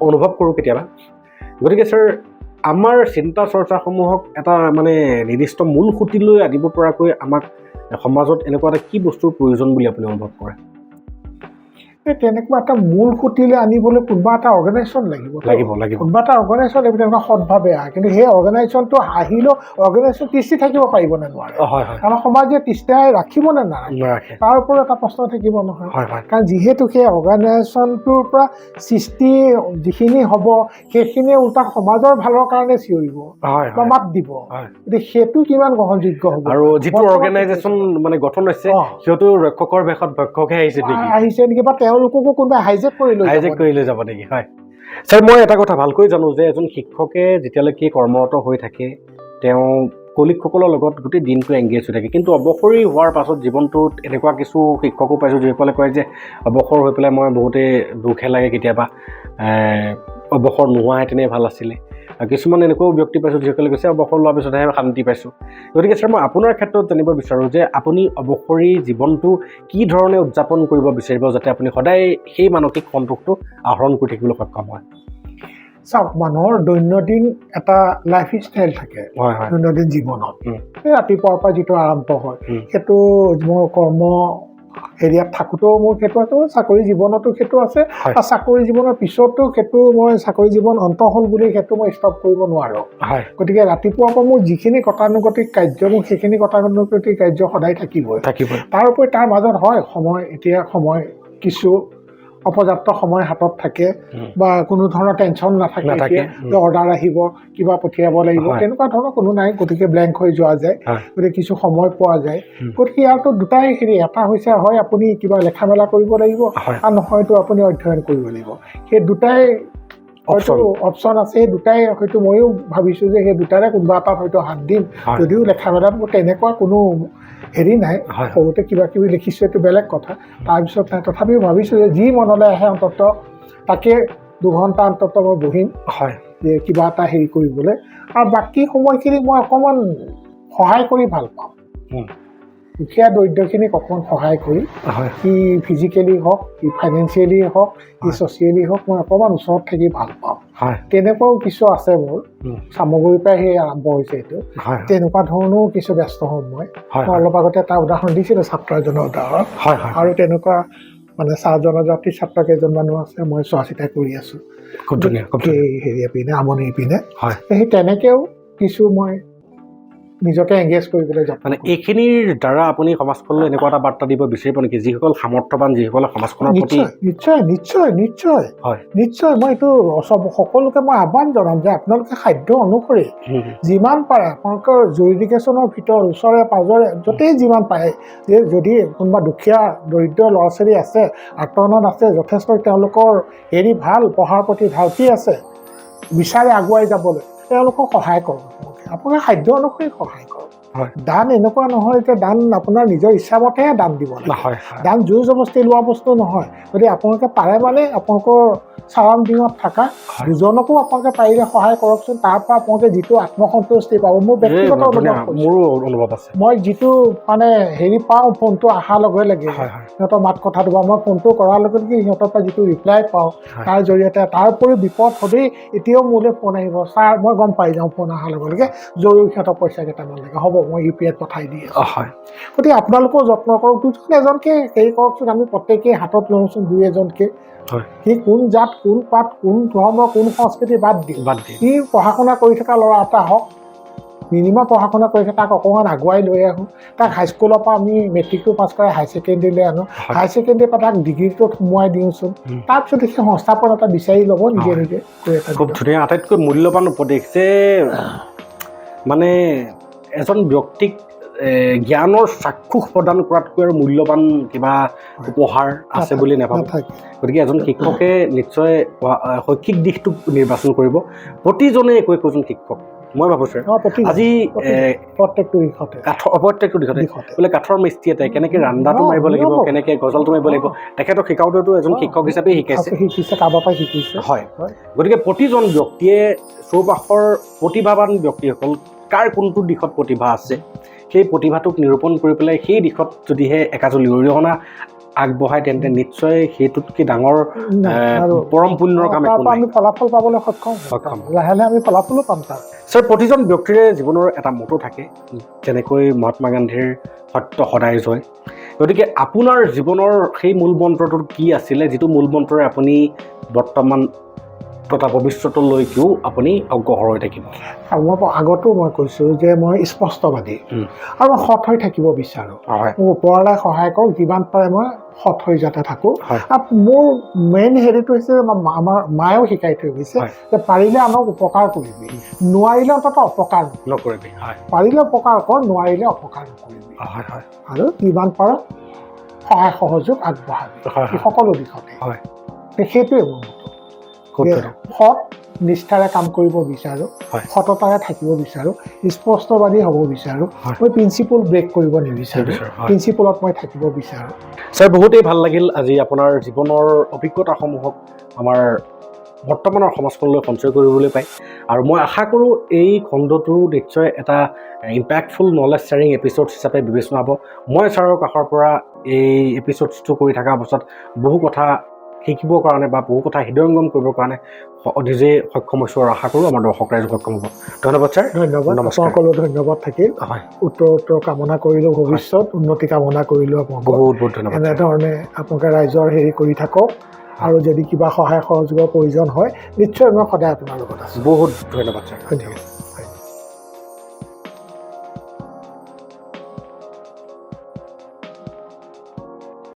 অনুভৱ কৰোঁ কেতিয়াবা। গতিকে ছাৰ, আমাৰ চিন্তা চৰ্চাসমূহক এটা মানে নিৰ্দিষ্ট মূল সুঁতিলৈ আনিব পৰাকৈ আমাক সমাজত এনেকুৱা এটা কি বস্তুৰ প্ৰয়োজন বুলি আপুনি অনুভৱ কৰে? তেনেকুৱা এটা মূল সুঁতিলৈ আনিবলৈ কোনোবা এটা অৰ্গেনাইজেশ্যন লাগিব, কোনোবা এটা অৰ্গেনাইজেশ্যন লাগিব, তেনেকুৱা সৎভাৱে আহে। কিন্তু সেই অৰ্গেনাইজেশ্যনটো আহিলেও অৰ্গেনাইজেশ্যন তিষ্ঠি থাকিব পাৰিব নে নোৱাৰে? আমাৰ সমাজে তিষ্ঠাই ৰাখিব নে নাৰাখে, তাৰ ওপৰত এটা প্ৰশ্ন থাকিব নহয়। কাৰণ যিহেতু সেই অৰ্গেনাইজেশ্যনটোৰ পৰা সৃষ্টি যিখিনি হ'ব, সেইখিনিয়ে উল্টা সমাজৰ ভালৰ কাৰণে চিঞৰিব বা মাত দিব, গতিকে সেইটো কিমান গ্ৰহণযোগ্য হ'ব? আৰু যিটো অৰ্গেনাইজেশ্যন মানে গঠন হৈছে, সিহঁতো ৰক্ষকৰ বেশত ভক্ষকহে আহিছে নেকি, বা তেওঁলোককো কোনোবাই হাইজেক কৰি লৈ যাব নেকি? হয় ছাৰ, মই এটা কথা ভালকৈ জানো যে এজন শিক্ষকে যেতিয়ালৈকে কৰ্মৰত হৈ থাকে, তেওঁ কলিগসকলৰ লগত গোটেই দিনটো এংগেজ হৈ থাকে, কিন্তু অৱসৰী হোৱাৰ পাছত জীৱনটোত এনেকুৱা কিছু শিক্ষকো পাইছোঁ যিসকলে কয় যে অৱসৰ হৈ পেলাই মই বহুতেই দুখহে লাগে, কেতিয়াবা অৱসৰ নোহোৱাহেঁতেনে ভাল আছিলে। কিছুমান এনেকুৱাও ব্যক্তি পাইছোঁ যিসকলে কৈছে অৱসৰ লোৱাৰ পিছতহে শান্তি পাইছোঁ। গতিকে ছাৰ, মই আপোনাৰ ক্ষেত্ৰত জানিব বিচাৰোঁ যে আপুনি অৱসৰী জীৱনটো কি ধৰণে উদযাপন কৰিব বিচাৰিব যাতে আপুনি সদায় সেই মানসিক সন্তোষটো আহৰণ কৰি থাকিবলৈ সক্ষম হয়? চাওক, মানুহৰ দৈনন্দিন এটা লাইফ ষ্টাইল থাকে, দৈনন্দিন জীৱনত ৰাতিপুৱাৰ পৰা যিটো আৰম্ভ হয়, সেইটো মোৰ কৰ্ম এৰিয়াত থাকোঁতেও মোৰ সেইটো আছে, চাকৰি জীৱনতো সেইটো আছে, আৰু চাকৰি জীৱনৰ পিছতো সেইটো মই চাকৰি জীৱন অন্ত হ'ল বুলি সেইটো মই ষ্টপ কৰিব নোৱাৰোঁ। গতিকে ৰাতিপুৱাৰ পৰা মোৰ যিখিনি গতানুগতিক কাৰ্য, মোৰ সেইখিনি গতানুগতিক কাৰ্য সদায় থাকিবই। তাৰ উপৰি তাৰ মাজত এতিয়া সময় কিছু অপৰ্যাপ্ত সময় হাতত থাকে, বা কোনো ধৰণৰ টেনশ্যন নাথাকে যে অৰ্ডাৰ আহিব, কিবা পঠিয়াব লাগিব, তেনেকুৱা ধৰণৰ কোনো নাই। গতিকে ব্লেংক হৈ যোৱা যায়, গতিকে কিছু সময় পোৱা যায়। গতিকে ইয়াৰতো দুটাই এটা হৈছে, হয় আপুনি কিবা লেখা মেলা কৰিব লাগিব, আৰু নহয়তো আপুনি অধ্যয়ন কৰিব লাগিব। সেই দুটাই হয়তো অপশ্যন আছে, সেই দুটাই হয়তো ময়ো ভাবিছোঁ যে সেই দুটাৰে কোনোবা এটাত হয়তো হাত দিম। যদিও লেখা মেলাত মোৰ তেনেকুৱা কোনো নাই, সৰুতে কিবা কিবি লিখিছোঁ, এইটো বেলেগ কথা। তাৰপিছত তথাপিও ভাবিছোঁ যে যি মনলৈ আহে অন্ততঃ তাকে 2 ঘণ্টা অন্তত মই বহিম হয় যে কিবা এটা হেৰি কৰিবলৈ আৰু বাকী সময়খিনি মই অকণমান সহায় কৰি ভাল পাওঁ দুখীয়া দৰিদ্ৰখিনিক অকণমান সহায় কৰি হয় কি ফিজিকেলি হওক কি ফাইনেন্সিয়েলি হওক কি ছ'চিয়েলি হওক মই অকণমান ওচৰত থাকি ভাল পাওঁ হয় তেনেকুৱাও কিছু আছে মোৰ চামগুৰিৰ পৰাই সেই আৰম্ভ হৈছে এইটো হয় তেনেকুৱা ধৰণৰো কিছু ব্যস্ত হওঁ মই অলপ আগতে এটা উদাহৰণ দিছিলোঁ ছাত্ৰ এজনৰ উদাহৰণ হয় আৰু তেনেকুৱা মানে জনজাতিৰ ছাত্ৰ কেইজনমানো আছে মই চোৱা চিতা কৰি আছোঁ খুব ধুনীয়া হেৰি পিনে আমনি পিনে হয় সেই তেনেকৈও কিছু মই নিজকে এংগেজ কৰিবলৈ যত্ন মানে এইখিনিৰ দ্বাৰা আপুনি সমাজখনলৈ এনেকুৱা এটা বাৰ্তা দিব বিচাৰিব নেকি যিসকল সামৰ্থ্যৱান যিসকলে সমাজখনৰ প্ৰতি নিশ্চয় নিশ্চয় নিশ্চয় হয় নিশ্চয় মই এইটো সকলোকে মই আহ্বান জনাম যে আপোনালোকে খাদ্য অনুসৰি যিমান পাৰে আপোনালোকৰ জুৰিডিকেশ্যনৰ ভিতৰত ওচৰে পাঁজৰে য'তেই যিমান পাৰে যে যদি কোনোবা দুখীয়া দৰিদ্ৰ ল'ৰা ছোৱালী আছে আৰ্তনাত আছে যথেষ্ট তেওঁলোকৰ হেৰি ভাল পঢ়াৰ প্ৰতি ধাউতি আছে বিচাৰে আগুৱাই যাবলৈ তেওঁলোকক সহায় কৰক আপোনাৰ খাদ্য অনুসৰি সহায় কৰক দান এনেকুৱা নহয় যে দান আপোনাৰ নিজৰ ইচ্ছামতেহে দান দিব লাগে দান জোৰ জবস্তি লোৱা বস্তু নহয় গতিকে আপোনালোকে পাৰে মানে আপোনালোকৰ চাৰাউণ্ডিঙত থকা দুজনকো আপোনালোকে পাৰিলে সহায় কৰকচোন তাৰ পৰা আপোনালোকে যিটো আত্মসন্তুষ্টি পাব মোৰ ব্যক্তিগত অনুভৱ আছে মই যিটো মানে হেৰি পাওঁ ফোনটো অহাৰ লগে লগে সিহঁতৰ মাত কথাটো বা মই ফোনটো কৰাৰ লগে লগে সিহঁতৰ পৰা যিটো ৰিপ্লাই পাওঁ তাৰ জৰিয়তে তাৰ উপৰিও বিপদ হ'লেই এতিয়াও মোলৈ ফোন আহিব ছাৰ মই গম পাই যাওঁ ফোন অহাৰ লগে লগে জৰুৰী সিহঁতৰ পইচা কেইটামান লাগে হ'ব মই UPIত পঠাই দি আছোঁ গতিকে আপোনালোকেও যত্ন কৰক দুজন এজনকৈ হেৰি কৰকচোন আমি প্ৰত্যেকেই হাতত লওঁচোন দুই এজনকৈ সি কোন জাত কোন পাত কোন ধৰ্ম কোন সংস্কৃতি বাদ দিয়ে সি পঢ়া শুনা কৰি থকা ল'ৰা এটা হওক মিনিমাম পঢ়া শুনা কৰি থাকে তাক অকণমান আগুৱাই লৈ আহোঁ তাক হাইস্কুলৰ পৰা আমি মেট্ৰিকটো পাছ কৰাই হাই ছেকেণ্ডেৰীলৈ আনো হাই ছেকেণ্ডেৰীৰ পৰা তাক ডিগ্ৰীটোত সোমোৱাই দিওঁচোন তাৰপিছত সেই সংস্থাপন এটা বিচাৰি ল'ব নিজে নিজে খুব ধুনীয়া আটাইতকৈ মূল্যৱান উপদেশ যে মানে এজন ব্যক্তিক জ্ঞানৰ চাক্ষুষ প্ৰদান কৰাতকৈ আৰু মূল্যৱান কিবা উপহাৰ আছে বুলি নাভাবোঁ গতিকে এজন শিক্ষকে নিশ্চয় শৈক্ষিক দিশটো নিৰ্বাচন কৰিব প্ৰতিজনে একো একোজন শিক্ষক মই ভাবোঁ ছাৰ আজি প্ৰত্যেকটো দিশতে বোলে কাঠৰ মিস্ত্ৰী এটাই কেনেকৈ ৰান্দাটো মাৰিব লাগিব কেনেকৈ গজলটো মাৰিব লাগিব তেখেতক শিকাওঁতেতো এজন শিক্ষক হিচাপে শিকাইছে কাৰোবাৰ পৰা শিকিছে হয় গতিকে প্ৰতিজন ব্যক্তিয়ে চৌপাশৰ প্ৰতিভাৱান ব্যক্তিসকল কাৰ কোনটো দিশত প্ৰতিভা আছে সেই প্ৰতিভাটোক নিৰূপণ কৰি পেলাই সেই দিশত যদিহে একাজলি অৰিহণা আগবঢ়ায় তেন্তে নিশ্চয় সেইটোতকৈ ডাঙৰ পৰম পুণ্যৰ কাম আমি ফলাফল পাবলৈ সক্ষম লাহে লাহে আমি ফলাফলো পাম তাৰ ছাৰ প্ৰতিজন ব্যক্তিৰে জীৱনৰ এটা মটো থাকে যেনেকৈ মহাত্মা গান্ধীৰ সত্য সদায় জয় গতিকে আপোনাৰ জীৱনৰ সেই মূল মন্ত্ৰটো কি আছিলে যিটো মূল মন্ত্ৰৰে আপুনি বৰ্তমান তথা ভৱিষ্যতলৈকেও আপুনি অগ্ৰসৰ হৈ থাকিব মই আগতো মই কৈছোঁ যে মই স্পষ্টবাদী আৰু মই সৎ হৈ থাকিব বিচাৰোঁ মোক ওপৰলৈ সহায় কৰক যিমান পাৰে মই সৎ হৈ যাতে থাকোঁ আৰু মোৰ মেইন হেৰিটো হৈছে আমাৰ মায়েও শিকাই থৈ গৈছে যে পাৰিলে আনক উপকাৰ কৰিবি নোৱাৰিলে অন্তত অপকাৰ নকৰিবি পাৰিলে উপকাৰ কৰ নোৱাৰিলে অপকাৰ নকৰিবি আৰু যিমান পাৰ সহায় সহযোগ আগবঢ়াবি সকলো দিশতে সেইটোৱে মোৰ সৎ নিষ্ঠাৰে কাম কৰিব বিচাৰোঁ সততাৰে থাকিব বিচাৰোঁ স্পষ্টবাদী হ'ব বিচাৰোঁ মই প্ৰিন্সিপল ব্ৰেক কৰিব নিবিচাৰোঁ প্ৰিন্সিপলত মই থাকিব বিচাৰোঁ ছাৰ বহুতেই ভাল লাগিল আজি আপোনাৰ জীৱনৰ অভিজ্ঞতাসমূহক আমাৰ বৰ্তমানৰ সমাজখনলৈ সঞ্চয় কৰিবলৈ পাই আৰু মই আশা কৰোঁ এই খণ্ডটো নিশ্চয় এটা ইম্পেক্টফুল নলেজ শ্বেয়াৰিং এপিছ'ড হিচাপে বিবেচনা হ'ব মই ছাৰৰ কাষৰ পৰা এই এপিছ'ডছটো কৰি থকা অৱস্থাত বহু কথা শিকিবৰ কাৰণে বা বহু কথা হৃদয়ংগম কৰিবৰ কাৰণে নিজেই সক্ষম হৈছোঁ আৰু আশা কৰোঁ আমাৰ দৰ্শক ৰাইজো সক্ষম হ'ব ধন্যবাদ ছাৰ ধন্যবাদ সকলো ধন্যবাদ থাকিল উত্তৰ কামনা কৰিলোঁ ভৱিষ্যত উন্নতি কামনা কৰিলোঁ আপোনাক বহুত বহুত ধন্যবাদ এনেধৰণে আপোনালোকে ৰাইজৰ হেৰি কৰি থাকক আৰু যদি কিবা সহায় সহযোগৰ প্ৰয়োজন হয় নিশ্চয় মই সদায় আপোনাৰ লগত আছোঁ বহুত ধন্যবাদ ছাৰ ধন্যবাদ